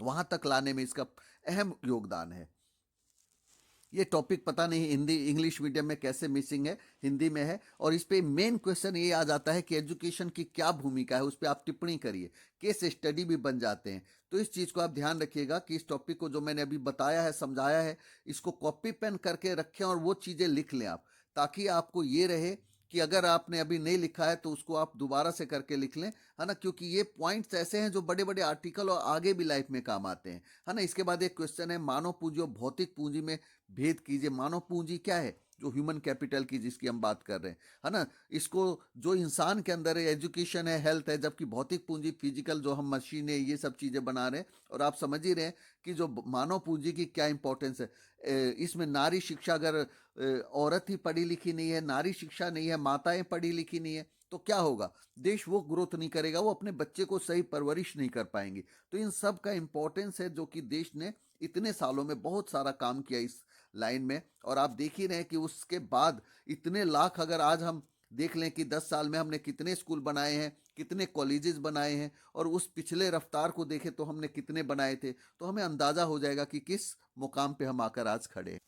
S1: वहां तक लाने में इसका अहम योगदान है। ये टॉपिक पता नहीं हिंदी इंग्लिश मीडियम में कैसे मिसिंग है, हिंदी में है, और इस पे मेन क्वेश्चन ये आ जाता है कि एजुकेशन की क्या भूमिका है, उस पर आप टिप्पणी करिए, केस स्टडी भी बन जाते हैं। तो इस चीज़ को आप ध्यान रखिएगा कि इस टॉपिक को जो मैंने अभी बताया है, समझाया है, इसको कॉपी पेन करके रखें और वो चीज़ें लिख लें आप, ताकि आपको ये रहे कि अगर आपने अभी नहीं लिखा है तो उसको आप दोबारा से करके लिख लें, है ना, क्योंकि ये पॉइंट्स ऐसे हैं जो बड़े बड़े आर्टिकल और आगे भी लाइफ में काम आते हैं, है ना। इसके बाद एक क्वेश्चन है, मानव पूंजी और भौतिक पूंजी में भेद कीजिए। मानव पूंजी क्या है, जो ह्यूमन कैपिटल की जिसकी हम बात कर रहे हैं, है ना, इसको जो इंसान के अंदर है, एजुकेशन है, हेल्थ है, जबकि भौतिक पूंजी फिजिकल जो हम मशीनें ये सब चीज़ें बना रहे हैं। और आप समझ ही रहे हैं कि जो मानव पूंजी की क्या इंपॉर्टेंस है। इसमें नारी शिक्षा, अगर औरत ही पढ़ी लिखी नहीं है, नारी शिक्षा नहीं है, माताएं पढ़ी लिखी नहीं है, तो क्या होगा, देश वो ग्रोथ नहीं करेगा, वो अपने बच्चे को सही परवरिश नहीं कर पाएंगे। तो इन सब का इंपॉर्टेंस है जो कि देश ने इतने सालों में बहुत सारा काम किया इस लाइन में। और आप देख ही रहे हैं कि उसके बाद इतने लाख, अगर आज हम देख लें कि 10 साल में हमने कितने स्कूल बनाए हैं, कितने कॉलेजेस बनाए हैं, और उस पिछले रफ्तार को देखें तो हमने कितने बनाए थे, तो हमें अंदाजा हो जाएगा कि किस मुकाम पे हम आकर आज खड़े हैं।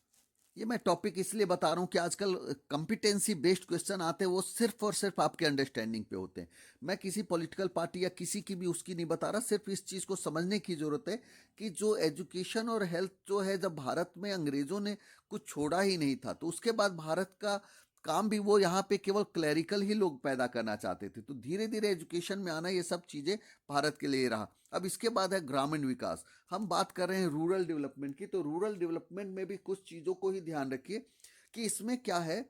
S1: ये मैं टॉपिक इसलिए बता रहा हूँ कि आजकल कंपिटेंसी बेस्ड क्वेश्चन आते हैं, वो सिर्फ और सिर्फ आपके अंडरस्टैंडिंग पे होते हैं। मैं किसी पॉलिटिकल पार्टी या किसी की भी उसकी नहीं बता रहा, सिर्फ इस चीज़ को समझने की ज़रूरत है कि जो एजुकेशन और हेल्थ जो है, जब भारत में अंग्रेज़ों ने कुछ छोड़ा ही नहीं था, तो उसके बाद भारत का काम भी, वो यहाँ पे केवल क्लैरिकल ही लोग पैदा करना चाहते थे, तो धीरे धीरे एजुकेशन में आना, ये सब चीज़ें भारत के लिए रहा। अब इसके बाद है ग्रामीण विकास। हम बात कर रहे हैं रूरल डेवलपमेंट की, तो रूरल डेवलपमेंट में भी कुछ चीज़ों को ही ध्यान रखिए कि इसमें क्या है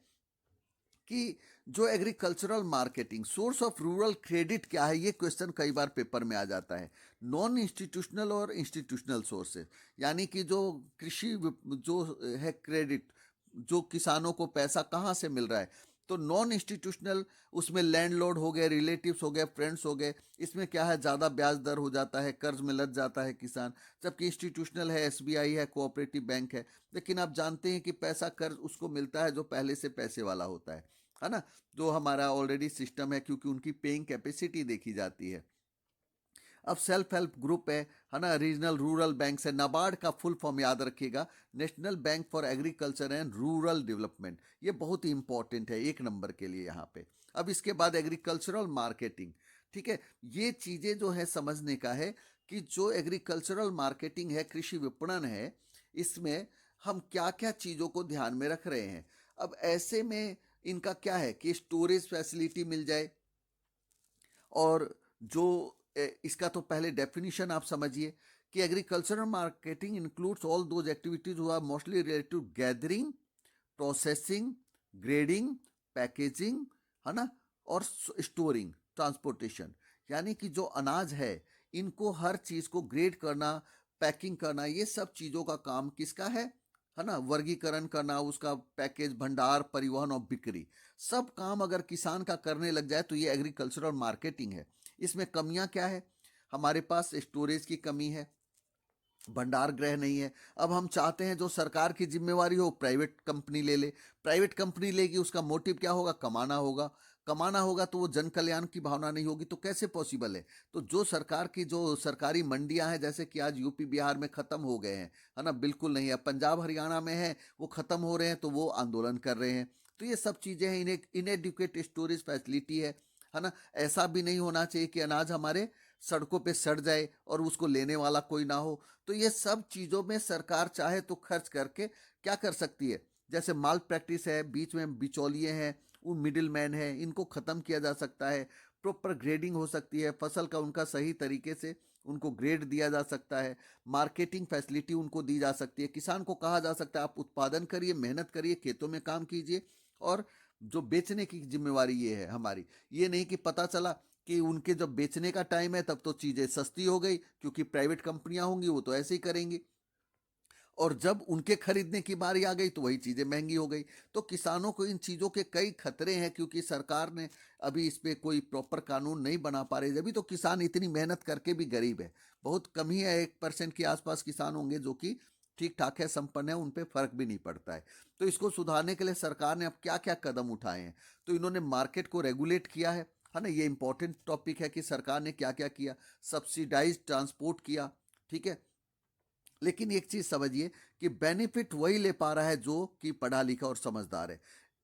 S1: कि जो agricultural marketing, source of rural credit क्या है, ये क्वेश्चन कई बार पेपर में आ जाता है। नॉन इंस्टीट्यूशनल और इंस्टीट्यूशनल सोर्सेज, यानी कि जो कृषि जो है क्रेडिट, जो किसानों को पैसा कहाँ से मिल रहा है, तो नॉन इंस्टीट्यूशनल, उसमें लैंडलॉर्ड हो गए, रिलेटिव्स हो गए, फ्रेंड्स हो गए, इसमें क्या है, ज़्यादा ब्याज दर हो जाता है, कर्ज में लग जाता है किसान। जबकि इंस्टीट्यूशनल है, एसबीआई है, कोऑपरेटिव बैंक है, लेकिन आप जानते हैं कि पैसा कर्ज उसको मिलता है जो पहले से पैसे वाला होता है ना, जो हमारा ऑलरेडी सिस्टम है, क्योंकि उनकी पेइंग कैपेसिटी देखी जाती है। अब सेल्फ हेल्प ग्रुप है ना, रीजनल रूरल बैंक है, नाबार्ड का फुल फॉर्म याद रखिएगा, national bank for agriculture and rural development, ये बहुत ही इंपॉर्टेंट है, 1 नंबर के लिए यहाँ पे। अब इसके बाद एग्रीकल्चरल मार्केटिंग, ठीक है, ये चीज़ें जो है समझने का है कि जो एग्रीकल्चरल मार्केटिंग है, कृषि विपणन है, इसमें हम क्या क्या चीज़ों को ध्यान में रख रहे हैं। अब ऐसे में इनका क्या है कि स्टोरेज फैसिलिटी मिल जाए, और जो इसका तो पहले डेफिनेशन आप समझिए कि agricultural marketing includes all those activities who are mostly related to gathering, processing, grading, packaging, है ना, और स्टोरिंग, ट्रांसपोर्टेशन, यानी कि जो अनाज है, इनको हर चीज़ को ग्रेड करना, पैकिंग करना, ये सब चीज़ों का काम किसका है ना, वर्गीकरण करना, उसका पैकेज, भंडार, परिवहन और बिक्री, सब काम अगर किसान का करने लग जाए तो ये एग्रीकल्चरल मार्केटिंग है। इसमें कमियां क्या है, हमारे पास स्टोरेज की कमी है, भंडार गृह नहीं है। अब हम चाहते हैं जो सरकार की जिम्मेवारी हो प्राइवेट कंपनी ले ले। प्राइवेट कंपनी लेगी, उसका मोटिव क्या होगा? कमाना होगा। कमाना होगा तो वो जन कल्याण की भावना नहीं होगी, तो कैसे पॉसिबल है? तो जो सरकार की जो सरकारी मंडियां हैं, जैसे कि आज यूपी बिहार में खत्म हो गए हैं, है ना, बिल्कुल नहीं है। अब पंजाब हरियाणा में है, वो खत्म हो रहे हैं, तो वो आंदोलन कर रहे हैं। तो ये सब चीजें हैं, इनएडुकेट स्टोरेज फैसिलिटी है ना। ऐसा भी नहीं होना चाहिए कि अनाज हमारे सड़कों पे सड़ जाए और उसको लेने वाला कोई ना हो। तो ये सब चीज़ों में सरकार चाहे तो खर्च करके क्या कर सकती है? जैसे माल प्रैक्टिस है, बीच में बिचौलिए हैं, वो मिडिल मैन है, इनको ख़त्म किया जा सकता है। प्रॉपर ग्रेडिंग हो सकती है, फसल का उनका सही तरीके से उनको ग्रेड दिया जा सकता है। मार्केटिंग फैसिलिटी उनको दी जा सकती है। किसान को कहा जा सकता है आप उत्पादन करिए, मेहनत करिए, खेतों में काम कीजिए, और जो बेचने की जिम्मेवारी ये है हमारी। ये नहीं कि पता चला कि उनके जब बेचने का टाइम है तब तो चीज़ें सस्ती हो गई, क्योंकि प्राइवेट कंपनियां होंगी, वो तो ऐसे ही करेंगी, और जब उनके खरीदने की बारी आ गई तो वही चीज़ें महंगी हो गई। तो किसानों को इन चीज़ों के कई खतरे हैं, क्योंकि सरकार ने अभी इस पे कोई प्रॉपर कानून नहीं बना पा रही। अभी तो किसान इतनी मेहनत करके भी गरीब है, बहुत कम ही है, 1% के आसपास किसान होंगे जो कि ठीक ठाक है, संपन्न है, उन पे फर्क भी नहीं पड़ता है। तो इसको सुधारने के लिए सरकार ने अब क्या क्या कदम उठाए हैं? तो इन्होंने मार्केट को रेगुलेट किया है ना, ये इंपॉर्टेंट टॉपिक है कि सरकार ने क्या क्या किया। सब्सिडाइज ट्रांसपोर्ट किया, ठीक है। लेकिन एक चीज समझिए कि बेनिफिट वही ले पा रहा है जो कि पढ़ा लिखा और समझदार है।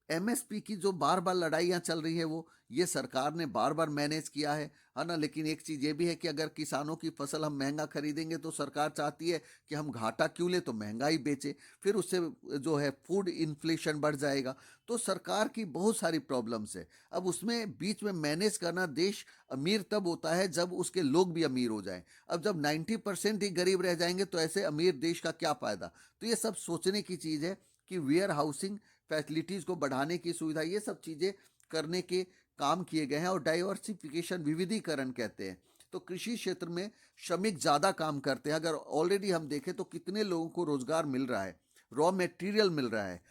S1: एमएसपी की जो बार बार लड़ाइयाँ चल रही है, वो ये सरकार ने बार बार मैनेज किया है ना। लेकिन एक चीज़ ये भी है कि अगर किसानों की फसल हम महंगा खरीदेंगे तो सरकार चाहती है कि हम घाटा क्यों ले, तो महंगा ही बेचे, फिर उससे जो है फूड इन्फ्लेशन बढ़ जाएगा। तो सरकार की बहुत सारी प्रॉब्लम्स है। अब उसमें बीच में मैनेज करना, देश अमीर तब होता है जब उसके लोग भी अमीर हो जाएं। अब जब 90% ही गरीब रह जाएंगे तो ऐसे अमीर देश का क्या फायदा? तो ये सब सोचने की चीज़ है कि वेयर हाउसिंग फैसिलिटीज़ को बढ़ाने की सुविधा, ये सब चीज़ें करने के काम किए गए हैं। और डाइवर्सिफिकेशन, विविधीकरण कहते हैं। तो कृषि क्षेत्र में श्रमिक ज़्यादा काम करते हैं। अगर ऑलरेडी हम देखें तो कितने लोगों को रोजगार मिल रहा है, रॉ मटेरियल मिल रहा है,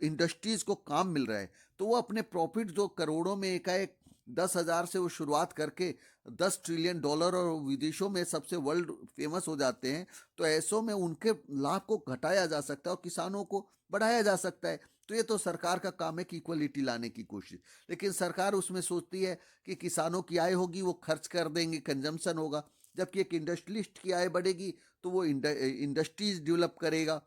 S1: इंडस्ट्रीज को काम मिल रहा है। तो वो अपने प्रॉफिट जो करोड़ों में एकाएक 10,000 से वो शुरुआत करके $10 ट्रिलियन और विदेशों में सबसे वर्ल्ड फेमस हो जाते हैं। तो ऐसों में उनके लाभ को घटाया जा सकता है और किसानों को बढ़ाया जा सकता है। तो ये तो सरकार का काम है कि इक्वलिटी लाने की कोशिश। लेकिन सरकार उसमें सोचती है कि किसानों की आय होगी, वो खर्च कर देंगे, कंजम्पशन होगा। जबकि एक इंडस्ट्रियलिस्ट की आय बढ़ेगी तो वो इंडस्ट्रीज डेवलप करेगा,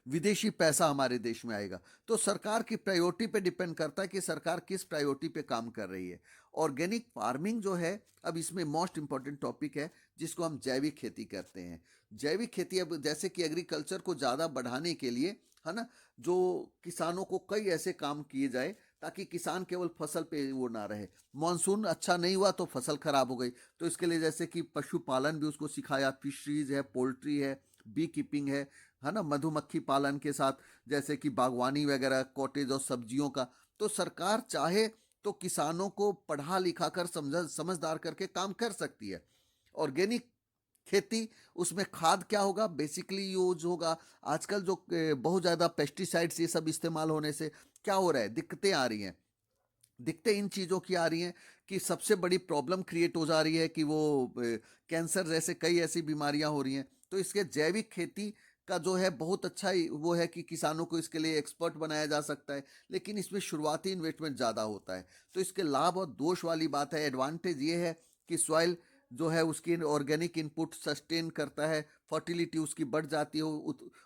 S1: विदेशी पैसा हमारे देश में आएगा। तो सरकार की प्रायोरिटी पे डिपेंड करता है कि सरकार किस प्रायोरिटी पे काम कर रही है। ऑर्गेनिक फार्मिंग जो है, अब इसमें मोस्ट इंपॉर्टेंट टॉपिक है, जिसको हम जैविक खेती करते हैं। जैविक खेती, अब जैसे कि एग्रीकल्चर को ज़्यादा बढ़ाने के लिए, है ना, जो किसानों को कई ऐसे काम किए जाए ताकि किसान केवल फसल पे वो ना रहे। मानसून अच्छा नहीं हुआ तो फसल खराब हो गई, तो इसके लिए जैसे कि पशुपालन भी उसको सिखाया, फिशरीज है, पोल्ट्री है, बी कीपिंग है ना, मधुमक्खी पालन के साथ जैसे कि बागवानी वगैरह, कॉटेज और सब्जियों का। तो सरकार चाहे तो किसानों को पढ़ा लिखा कर समझदार करके काम कर सकती है। ऑर्गेनिक खेती, उसमें खाद क्या होगा, बेसिकली यूज होगा। आजकल जो बहुत ज़्यादा पेस्टिसाइड्स ये सब इस्तेमाल होने से क्या हो रहा है, दिक्कतें आ रही हैं। दिक्कतें इन चीज़ों की आ रही हैं कि सबसे बड़ी प्रॉब्लम क्रिएट हो जा रही है कि वो कैंसर जैसे कई ऐसी बीमारियां हो रही हैं। तो इसके जैविक खेती का जो है बहुत अच्छा ही वो है कि किसानों को इसके लिए एक्सपर्ट बनाया जा सकता है। लेकिन इसमें शुरुआती इन्वेस्टमेंट ज़्यादा होता है। तो इसके लाभ और दोष वाली बात है। एडवांटेज ये है कि सॉइल जो है उसकी ऑर्गेनिक इनपुट सस्टेन करता है, फर्टिलिटी उसकी बढ़ जाती है,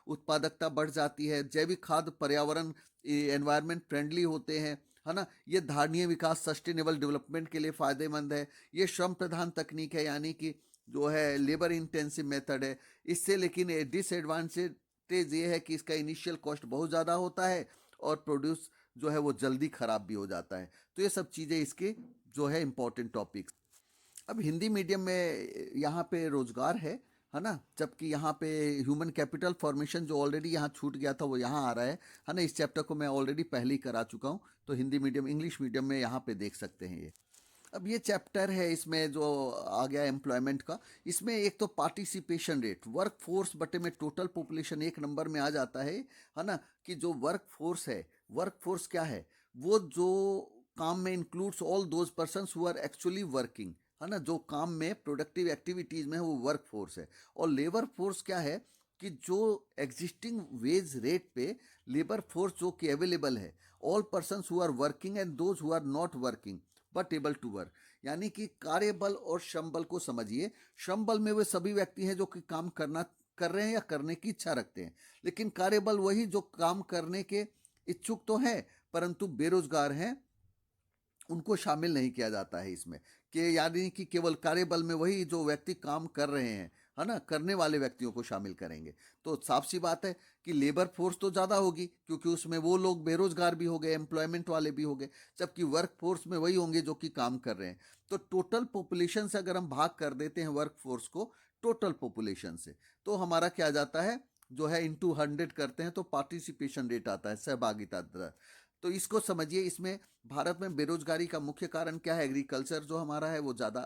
S1: उत्पादकता बढ़ जाती है। जैविक खाद पर्यावरण, एनवायरनमेंट फ्रेंडली होते हैं, है ना। ये धारणीय विकास, सस्टेनेबल डेवलपमेंट के लिए फ़ायदेमंद है। ये श्रम प्रधान तकनीक है, यानी कि जो है लेबर इंटेंसिव मेथड है इससे। लेकिन डिसएडवांटेज ये है कि इसका इनिशियल कॉस्ट बहुत ज़्यादा होता है और प्रोड्यूस जो है वो जल्दी ख़राब भी हो जाता है। तो ये सब चीज़ें इसके जो है इम्पोर्टेंट टॉपिक्स। अब हिंदी मीडियम में यहाँ पे रोजगार है ना, जबकि यहाँ पे ह्यूमन कैपिटल फॉर्मेशन जो ऑलरेडी यहाँ छूट गया था वो यहाँ आ रहा है ना। इस चैप्टर को मैं ऑलरेडी पहले ही करा चुका हूँ, तो हिंदी मीडियम, इंग्लिश मीडियम में यहाँ पे देख सकते हैं ये। अब ये चैप्टर है, इसमें जो आ गया एम्प्लॉयमेंट का, इसमें एक तो पार्टिसिपेशन रेट, वर्क फोर्स बटे में टोटल पॉपुलेशन एक नंबर में आ जाता है ना। कि जो वर्क फोर्स है, वर्क फोर्स क्या है, वो जो काम में includes all those persons who are actually working, है ना, जो काम में प्रोडक्टिव एक्टिविटीज में है वो वर्क फोर्स है। और लेबर फोर्स क्या है कि जो एग्जिस्टिंग वेज रेट पे लेबर फोर्स जो कि अवेलेबल है, all person who are working and those who are not working but able to work, यानी कि कार्यबल और श्रम बल को समझिए। श्रम बल में वे सभी व्यक्ति हैं जो कि काम कर रहे हैं या करने की इच्छा रखते हैं, लेकिन कार्यबल वही जो काम करने के इच्छुक तो हैं परंतु बेरोजगार हैं, उनको शामिल नहीं किया जाता है इसमें। कि यानी कि केवल कार्यबल में वही जो व्यक्ति काम कर रहे हैं, है ना, करने वाले व्यक्तियों को शामिल करेंगे। तो साफ सी बात है कि लेबर फोर्स तो ज़्यादा होगी क्योंकि उसमें वो लोग बेरोजगार भी हो गए, एम्प्लॉयमेंट वाले भी हो गए, जबकि वर्क फोर्स में वही होंगे जो कि काम कर रहे हैं। तो टोटल पॉपुलेशन से अगर हम भाग कर देते हैं वर्क फोर्स को टोटल पॉपुलेशन से, तो हमारा क्या आ जाता है, जो है इंटू 100 करते हैं तो पार्टिसिपेशन रेट आता है, सहभागिता दर। तो इसको समझिए। इसमें भारत में बेरोजगारी का मुख्य कारण क्या है, एग्रीकल्चर जो हमारा है वो ज़्यादा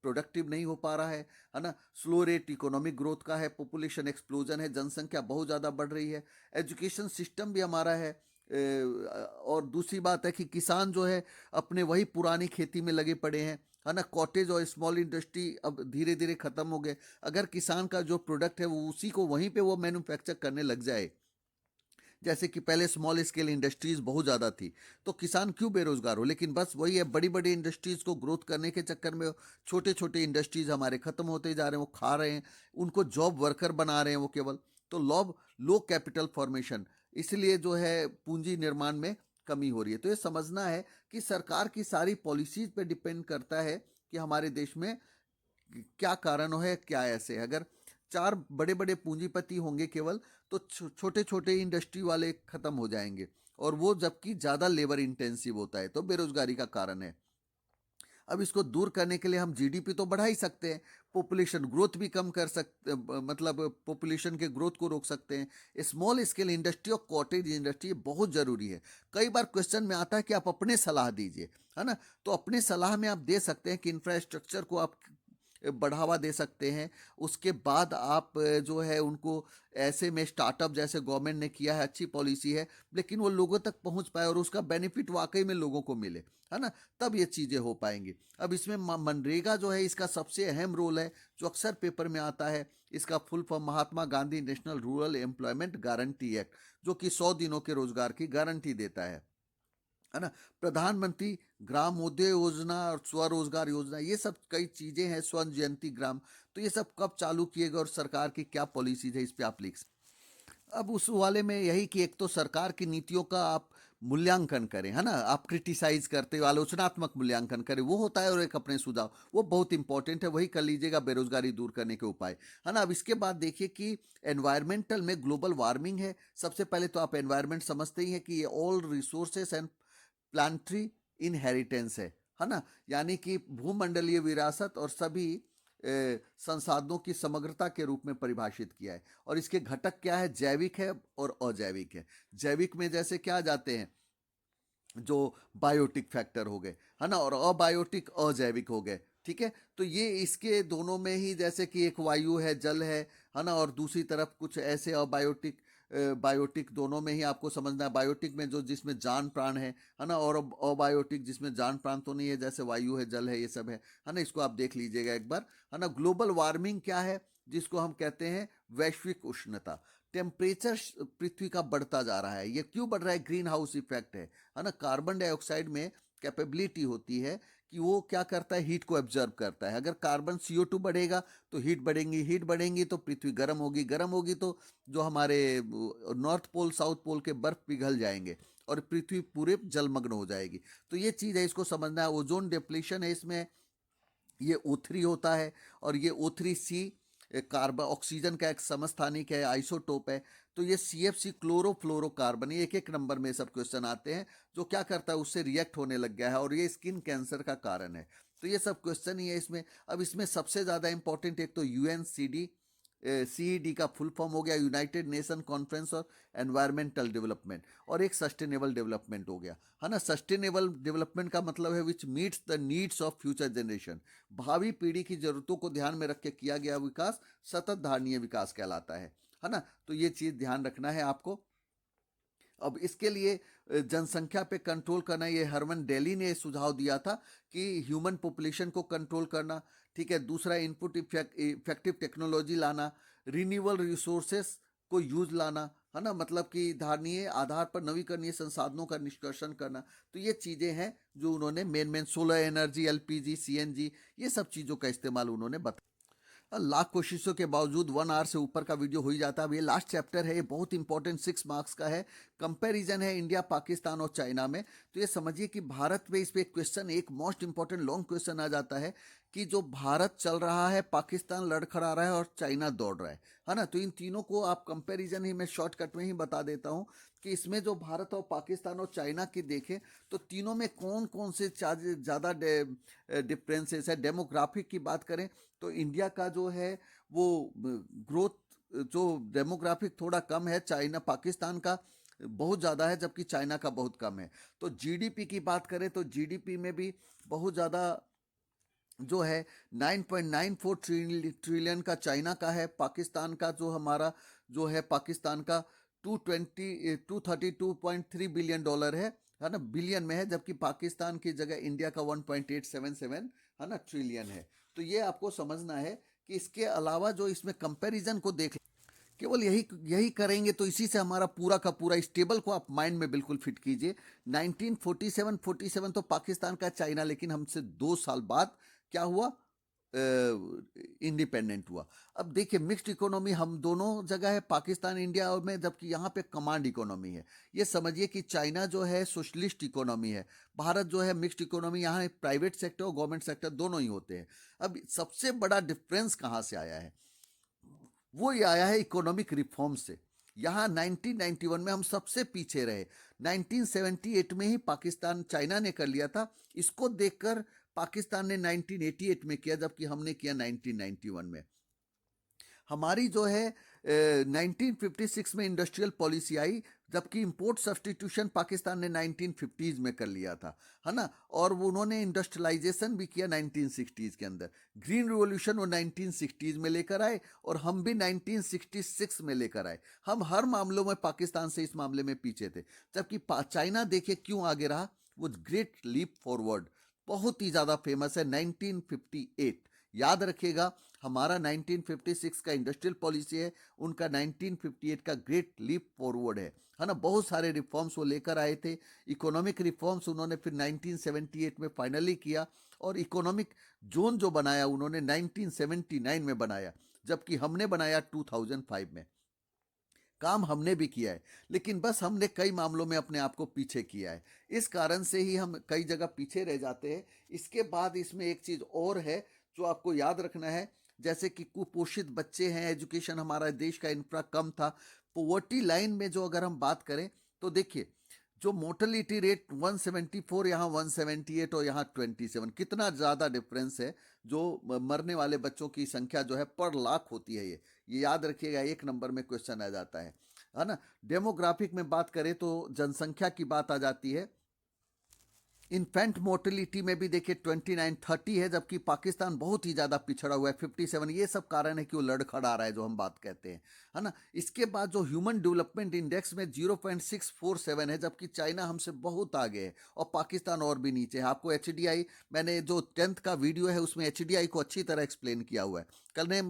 S1: प्रोडक्टिव नहीं हो पा रहा है ना, स्लो रेट इकोनॉमिक ग्रोथ का है, पॉपुलेशन एक्सप्लोजन है, जनसंख्या बहुत ज़्यादा बढ़ रही है, एजुकेशन सिस्टम भी हमारा है, और दूसरी बात है कि किसान जो है अपने वही पुरानी खेती में लगे पड़े हैं, है ना, कॉटेज और स्मॉल इंडस्ट्री अब धीरे धीरे खत्म हो गए। अगर किसान का जो प्रोडक्ट है वो उसी को वहीं पे वो मैन्युफैक्चर करने लग जाए, जैसे कि पहले स्मॉल स्केल इंडस्ट्रीज बहुत ज़्यादा थी, तो किसान क्यों बेरोजगार हो। लेकिन बस वही है, बड़ी बड़ी इंडस्ट्रीज को ग्रोथ करने के चक्कर में छोटे छोटे इंडस्ट्रीज हमारे खत्म होते जा रहे हैं, वो खा रहे हैं, उनको जॉब वर्कर बना रहे हैं वो केवल। तो लो कैपिटल फॉर्मेशन, इसलिए जो है पूंजी निर्माण में कमी हो रही है। तो ये समझना है कि सरकार की सारी पॉलिसीज पे डिपेंड करता है कि हमारे देश में क्या कारण है, क्या ऐसे है। अगर चार बड़े बड़े पूंजीपति होंगे केवल, तो छोटे छोटे इंडस्ट्री वाले खत्म हो जाएंगे, और वो जबकि ज़्यादा लेबर इंटेंसिव होता है, तो बेरोजगारी का कारण है। अब इसको दूर करने के लिए हम जीडीपी तो बढ़ा ही सकते हैं, पॉपुलेशन ग्रोथ भी कम कर सकते, मतलब पॉपुलेशन के ग्रोथ को रोक सकते हैं। स्मॉल स्केल इंडस्ट्री और कॉटेज इंडस्ट्री बहुत ज़रूरी है। कई बार क्वेश्चन में आता है कि आप अपने सलाह दीजिए, है ना, तो अपने सलाह में आप दे सकते हैं कि इंफ्रास्ट्रक्चर को आप बढ़ावा दे सकते हैं। उसके बाद आप जो है उनको ऐसे में स्टार्टअप, जैसे गवर्नमेंट ने किया है, अच्छी पॉलिसी है, लेकिन वो लोगों तक पहुंच पाए और उसका बेनिफिट वाकई में लोगों को मिले, है ना, तब ये चीज़ें हो पाएंगी। अब इसमें मनरेगा जो है इसका सबसे अहम रोल है, जो अक्सर पेपर में आता है। इसका full form Mahatma Gandhi national rural employment guarantee act, जो कि 100 दिनों के रोजगार की गारंटी देता है ना। प्रधानमंत्री ग्रामोदय योजना और स्वरोजगार योजना, ये सब कई चीजें हैं, स्वर्ण जयंती ग्राम, तो ये सब कब चालू किए गए और सरकार की क्या पॉलिसीज है, इस पे आप लिख सकते। अब उस वाले में यही कि एक तो सरकार की नीतियों का आप मूल्यांकन करें, है ना, आप क्रिटिसाइज करते हो, आलोचनात्मक मूल्यांकन करें, वो होता है, और एक अपने सुझाव, वो बहुत इंपॉर्टेंट है, वही कर लीजिएगा बेरोजगारी दूर करने के उपाय, है ना। अब इसके बाद देखिए कि एनवायरमेंटल में ग्लोबल वार्मिंग है। सबसे पहले तो आप एनवायरमेंट समझते ही हैं कि ये ऑल रिसोर्सेस एंड प्लांट्री इनहेरिटेंस है ना, यानी कि भूमंडलीय विरासत और सभी संसाधनों की समग्रता के रूप में परिभाषित किया है। और इसके घटक क्या है, जैविक है और अजैविक है। जैविक में जैसे क्या आ जाते हैं, जो बायोटिक फैक्टर हो गए, है ना, और अबायोटिक अजैविक हो गए, ठीक है। तो ये इसके दोनों में ही, जैसे कि एक वायु है, जल है ना, और दूसरी तरफ कुछ ऐसे अबायोटिक, बायोटिक दोनों में ही आपको समझना है। बायोटिक में जो जिसमें जान प्राण है ना, और अबायोटिक जिसमें जान प्राण तो नहीं है, जैसे वायु है, जल है, ये सब है ना। इसको आप देख लीजिएगा एक बार, है ना। ग्लोबल वार्मिंग क्या है, जिसको हम कहते हैं वैश्विक उष्णता, टेम्परेचर पृथ्वी का बढ़ता जा रहा है। ये क्यों बढ़ रहा है, ग्रीन हाउस इफेक्ट है ना। कार्बन डाइऑक्साइड में कैपेबिलिटी होती है कि वो क्या करता है, हीट को एब्जर्व करता है। अगर कार्बन CO2 बढ़ेगा तो हीट बढ़ेंगी, हीट बढ़ेंगी तो पृथ्वी गर्म होगी, गर्म होगी तो जो हमारे नॉर्थ पोल साउथ पोल के बर्फ पिघल जाएंगे और पृथ्वी पूरे जलमग्न हो जाएगी। तो ये चीज़ है, इसको समझना है। ओजोन डिप्लीशन है इसमें, ये O3 होता है, और ये O3C कार्बन ऑक्सीजन का एक समस्थानिक है, आइसोटोप है। तो ये CFC क्लोरोफ्लोरोकार्बन, ये एक एक नंबर में सब क्वेश्चन आते हैं, जो क्या करता है, उससे रिएक्ट होने लग गया है और ये स्किन कैंसर का कारण है। तो ये सब क्वेश्चन ही है इसमें। अब इसमें सबसे ज़्यादा इंपॉर्टेंट एक तो UNCD, CED का फुल फॉर्म हो गया, United nation conference of environmental development, और एक सस्टेनेबल डेवलपमेंट हो गया, है ना। सस्टेनेबल डेवलपमेंट का मतलब है विच meets the needs of future generation, भावी पीढ़ी की जरूरतों को ध्यान में रख के किया गया विकास सतत धारणीय विकास कहलाता है ना। तो ये चीज़ ध्यान रखना है आपको। अब इसके लिए जनसंख्या पे कंट्रोल करना, ये हरमन डेली ने सुझाव दिया था कि ह्यूमन पॉपुलेशन को कंट्रोल करना, ठीक है। दूसरा, इनपुट इफेक्टिव टेक्नोलॉजी लाना, रिन्यूएबल रिसोर्सेस को यूज लाना, है ना, मतलब कि धारणीय आधार पर नवीकरणीय संसाधनों का निष्कर्षण करना। तो ये चीजें हैं जो उन्होंने main solar energy, LPG, CNG, ये सब चीजों का इस्तेमाल उन्होंने बताया। लाख कोशिशों के बावजूद 1 आवर से ऊपर का वीडियो हो ही जाता है। अब ये लास्ट चैप्टर है, ये बहुत इंपॉर्टेंट 6 मार्क्स का है। कंपैरिजन है इंडिया, पाकिस्तान और चाइना में। तो ये समझिए कि भारत में इस पे क्वेश्चन, एक मोस्ट इंपॉर्टेंट लॉन्ग क्वेश्चन आ जाता है कि जो भारत चल रहा है, पाकिस्तान लड़खड़ा रहा है और चाइना दौड़ रहा है ना। तो इन तीनों को आप कंपैरिजन ही मैं शॉर्टकट में ही बता देता हूँ कि इसमें जो भारत और पाकिस्तान और चाइना की देखें तो तीनों में कौन कौन से ज़्यादा डिफरेंसेस है। डेमोग्राफिक की बात करें तो इंडिया का जो है वो ग्रोथ, जो डेमोग्राफिक थोड़ा कम है, चाइना पाकिस्तान का बहुत ज़्यादा है, जबकि चाइना का बहुत कम है। तो जीडीपी की बात करें तो जीडीपी में भी बहुत ज़्यादा जो है 9.94 ट्रिलियन का चाइना का है। पाकिस्तान का जो हमारा जो है, पाकिस्तान का 232.3 बिलियन डॉलर है ना, बिलियन में है, जबकि पाकिस्तान की जगह इंडिया का 1.877 है ना ट्रिलियन है। तो ये आपको समझना है कि इसके अलावा जो इसमें कंपैरिजन को देख, केवल यही यही करेंगे तो इसी से हमारा पूरा का पूरा इस टेबल को आप माइंड में बिल्कुल फिट कीजिए। 1947 तो पाकिस्तान का चाइना, लेकिन हमसे 2 साल बाद क्या हुआ, इंडिपेंडेंट हुआ। अब देखिए मिक्स्ड इकोनॉमी हम दोनों जगह है, पाकिस्तान इंडिया और में, जबकि यहाँ पे कमांड इकोनॉमी है। ये समझिए कि चाइना जो है सोशलिस्ट इकोनॉमी है, भारत जो है मिक्स्ड इकोनॉमी। यहाँ प्राइवेट सेक्टर और गवर्नमेंट सेक्टर दोनों ही होते हैं। अब सबसे बड़ा डिफरेंस कहाँ से आया है, वो ये आया है इकोनॉमिक रिफॉर्म से। यहाँ 1991 में हम सबसे पीछे रहे, 1978 में ही पाकिस्तान चाइना ने कर लिया था। इसको देखकर पाकिस्तान ने 1988 में किया, जबकि हमने किया 1991 में। हमारी जो है 1956 में इंडस्ट्रियल पॉलिसी आई, जबकि इंपोर्ट सब्सटीट्यूशन पाकिस्तान ने 1950s में कर लिया था, है ना। और वो उन्होंने इंडस्ट्रियलाइजेशन भी किया 1960s के अंदर। ग्रीन रिवॉल्यूशन वो 1960s में लेकर आए और हम भी 1966 में लेकर आए। हम हर मामलों में पाकिस्तान से इस मामले में पीछे थे, जबकि चाइना देखिए क्यों आगे रहा। वो ग्रेट लीप फॉरवर्ड बहुत ही ज़्यादा फेमस है, 1958। याद रखिएगा, हमारा 1956 का इंडस्ट्रियल पॉलिसी है, उनका 1958 का ग्रेट लीप फॉरवर्ड है ना। बहुत सारे रिफॉर्म्स वो लेकर आए थे। इकोनॉमिक रिफॉर्म्स उन्होंने फिर 1978 में फाइनली किया, और इकोनॉमिक जोन जो बनाया उन्होंने 1979 में बनाया, जबकि हमने बनाया 2005 में। काम हमने भी किया है, लेकिन बस हमने कई मामलों में अपने आप को पीछे किया है। इस कारण से ही हम कई जगह पीछे रह जाते हैं। इसके बाद इसमें एक चीज़ और है जो आपको याद रखना है, जैसे कि कुपोषित बच्चे हैं, एजुकेशन, हमारा देश का इंफ्रा कम था। पोवर्टी लाइन में जो अगर हम बात करें तो देखिए, जो मोर्टलिटी रेट 174, यहाँ 178 और यहाँ 27, कितना ज़्यादा डिफरेंस है। जो मरने वाले बच्चों की संख्या जो है पर लाख होती है, ये याद रखिएगा, 1 नंबर में क्वेश्चन आ जाता है ना। डेमोग्राफिक में बात करें तो जनसंख्या की बात आ जाती है। इन्फेंट मोर्टेलिटी में भी देखिए 29-30 है, जबकि पाकिस्तान बहुत ही ज़्यादा पिछड़ा हुआ है 57। ये सब कारण है कि वो लड़खड़ा रहा है, जो हम बात कहते हैं, है ना। इसके बाद जो ह्यूमन डेवलपमेंट इंडेक्स में 0.647 है, जबकि चाइना हमसे बहुत आगे है और पाकिस्तान और भी नीचे है। आपको HDI, मैंने जो 10th का वीडियो है उसमें HDI को अच्छी तरह एक्सप्लेन किया हुआ है। कल ने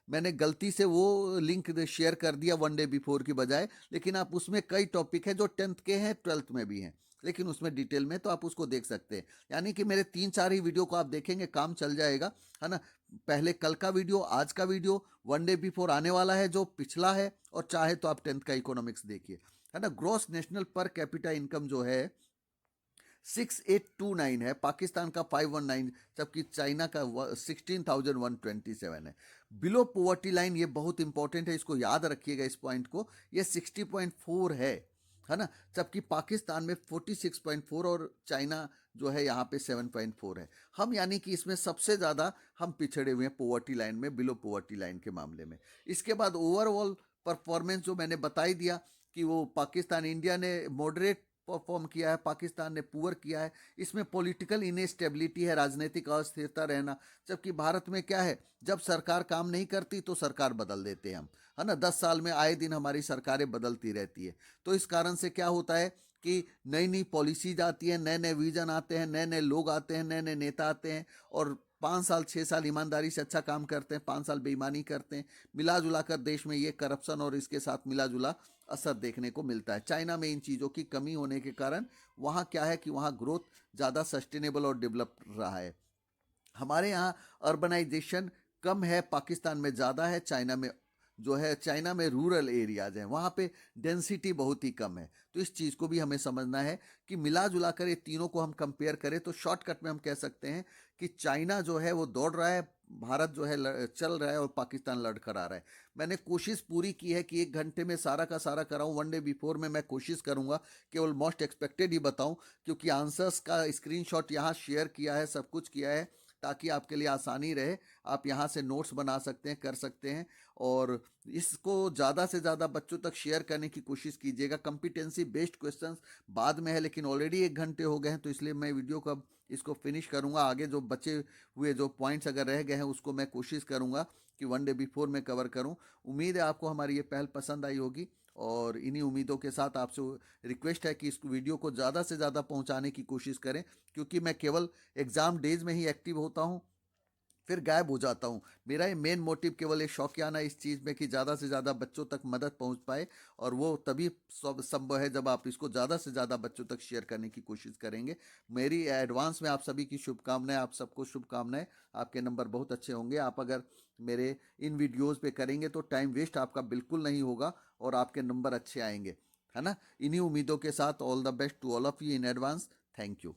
S1: मैंने गलती से वो लिंक शेयर कर दिया 1 डे बिफोर की बजाय, लेकिन आप उसमें कई टॉपिक है जो 10th के हैं, 12th में भी हैं, लेकिन उसमें डिटेल में, तो आप उसको देख सकते हैं। यानी कि मेरे 3-4 ही वीडियो को आप देखेंगे, काम चल जाएगा, है ना। पहले कल का वीडियो, आज का वीडियो, 1 डे बिफोर आने वाला है जो पिछला है, और चाहे तो आप 10th का इकोनॉमिक्स देखिए, है ना। Gross national per capita income जो है 6829 है, पाकिस्तान का 519, जबकि चाइना का 16,127 है। बिलो पोवर्टी लाइन, ये बहुत इंपॉर्टेंट है, इसको याद रखिएगा इस पॉइंट को, ये 60.4 है ना, जबकि पाकिस्तान में 46.4 और चाइना जो है यहाँ पे 7.4 है। हम यानी कि इसमें सबसे ज़्यादा हम पिछड़े हुए हैं पोवर्टी लाइन में, बिलो पोवर्टी लाइन के मामले में। इसके बाद ओवरऑल परफॉर्मेंस जो मैंने बता ही दिया कि वो पाकिस्तान, इंडिया ने मॉडरेट परफॉर्म किया है, पाकिस्तान ने पुअर किया है। इसमें पॉलिटिकल इनस्टेबिलिटी है, राजनीतिक अस्थिरता रहना। जबकि भारत में क्या है, जब सरकार काम नहीं करती तो सरकार बदल देते हैं हम, है ना। 10 साल में आए दिन हमारी सरकारें बदलती रहती है। तो इस कारण से क्या होता है कि नई नई पॉलिसीज आती है, नए नए विजन आते हैं, नए नए लोग आते हैं, नए नए नेता आते हैं, और 5 साल 6 साल ईमानदारी से अच्छा काम करते हैं, 5 साल बेईमानी करते हैं। मिला जुला कर देश में ये करप्शन और इसके साथ मिला जुला असर देखने को मिलता है। चाइना में इन चीज़ों की कमी होने के कारण वहाँ क्या है कि वहाँ ग्रोथ ज़्यादा सस्टेनेबल और डेवलप रहा है। हमारे यहाँ अर्बनाइजेशन कम है, पाकिस्तान में ज़्यादा है। चाइना में जो है, चाइना में रूरल एरियाज हैं, वहाँ पे डेंसिटी बहुत ही कम है। तो इस चीज़ को भी हमें समझना है कि मिला जुला कर ये तीनों को हम कंपेयर करें तो शॉर्टकट में हम कह सकते हैं कि चाइना जो है वो दौड़ रहा है, भारत जो है चल रहा है, और पाकिस्तान लड़खड़ा रहा है। मैंने कोशिश पूरी की है कि 1 घंटे में सारा का सारा कराऊं। 1 डे बिफोर में मैं कोशिश करूंगा केवल मोस्ट एक्सपेक्टेड ही बताऊं, क्योंकि आंसर्स का स्क्रीनशॉट यहाँ शेयर किया है, सब कुछ किया है, ताकि आपके लिए आसानी रहे। आप यहाँ से नोट्स बना सकते हैं, कर सकते हैं, और इसको ज़्यादा से ज़्यादा बच्चों तक शेयर करने की कोशिश कीजिएगा। कॉम्पिटेंसी बेस्ड क्वेश्चंस बाद में है, लेकिन ऑलरेडी 1 घंटे हो गए हैं, तो इसलिए मैं वीडियो को अब इसको फिनिश करूँगा। आगे जो बचे हुए जो पॉइंट्स अगर रह गए हैं उसको मैं कोशिश करूँगा कि 1 डे बिफोर में कवर करूँ। उम्मीद है आपको हमारी ये पहल पसंद आई होगी, और इन्हीं उम्मीदों के साथ आपसे रिक्वेस्ट है कि इस वीडियो को ज़्यादा से ज़्यादा पहुंचाने की कोशिश करें, क्योंकि मैं केवल एग्ज़ाम डेज में ही एक्टिव होता हूं, फिर गायब हो जाता हूँ। मेरा ये मेन मोटिव केवल ये शौकियाना इस चीज़ में कि ज़्यादा से ज़्यादा बच्चों तक मदद पहुँच पाए, और वो तभी संभव है जब आप इसको ज़्यादा से ज़्यादा बच्चों तक शेयर करने की कोशिश करेंगे। मेरी एडवांस में आप सभी की शुभकामनाएं, आप सबको शुभकामनाएं। आपके नंबर बहुत अच्छे होंगे। आप अगर मेरे इन वीडियोज़ पे करेंगे तो टाइम वेस्ट आपका बिल्कुल नहीं होगा, और आपके नंबर अच्छे आएंगे, है ना। इन्हीं उम्मीदों के साथ all the best to all of you in advance. Thank you.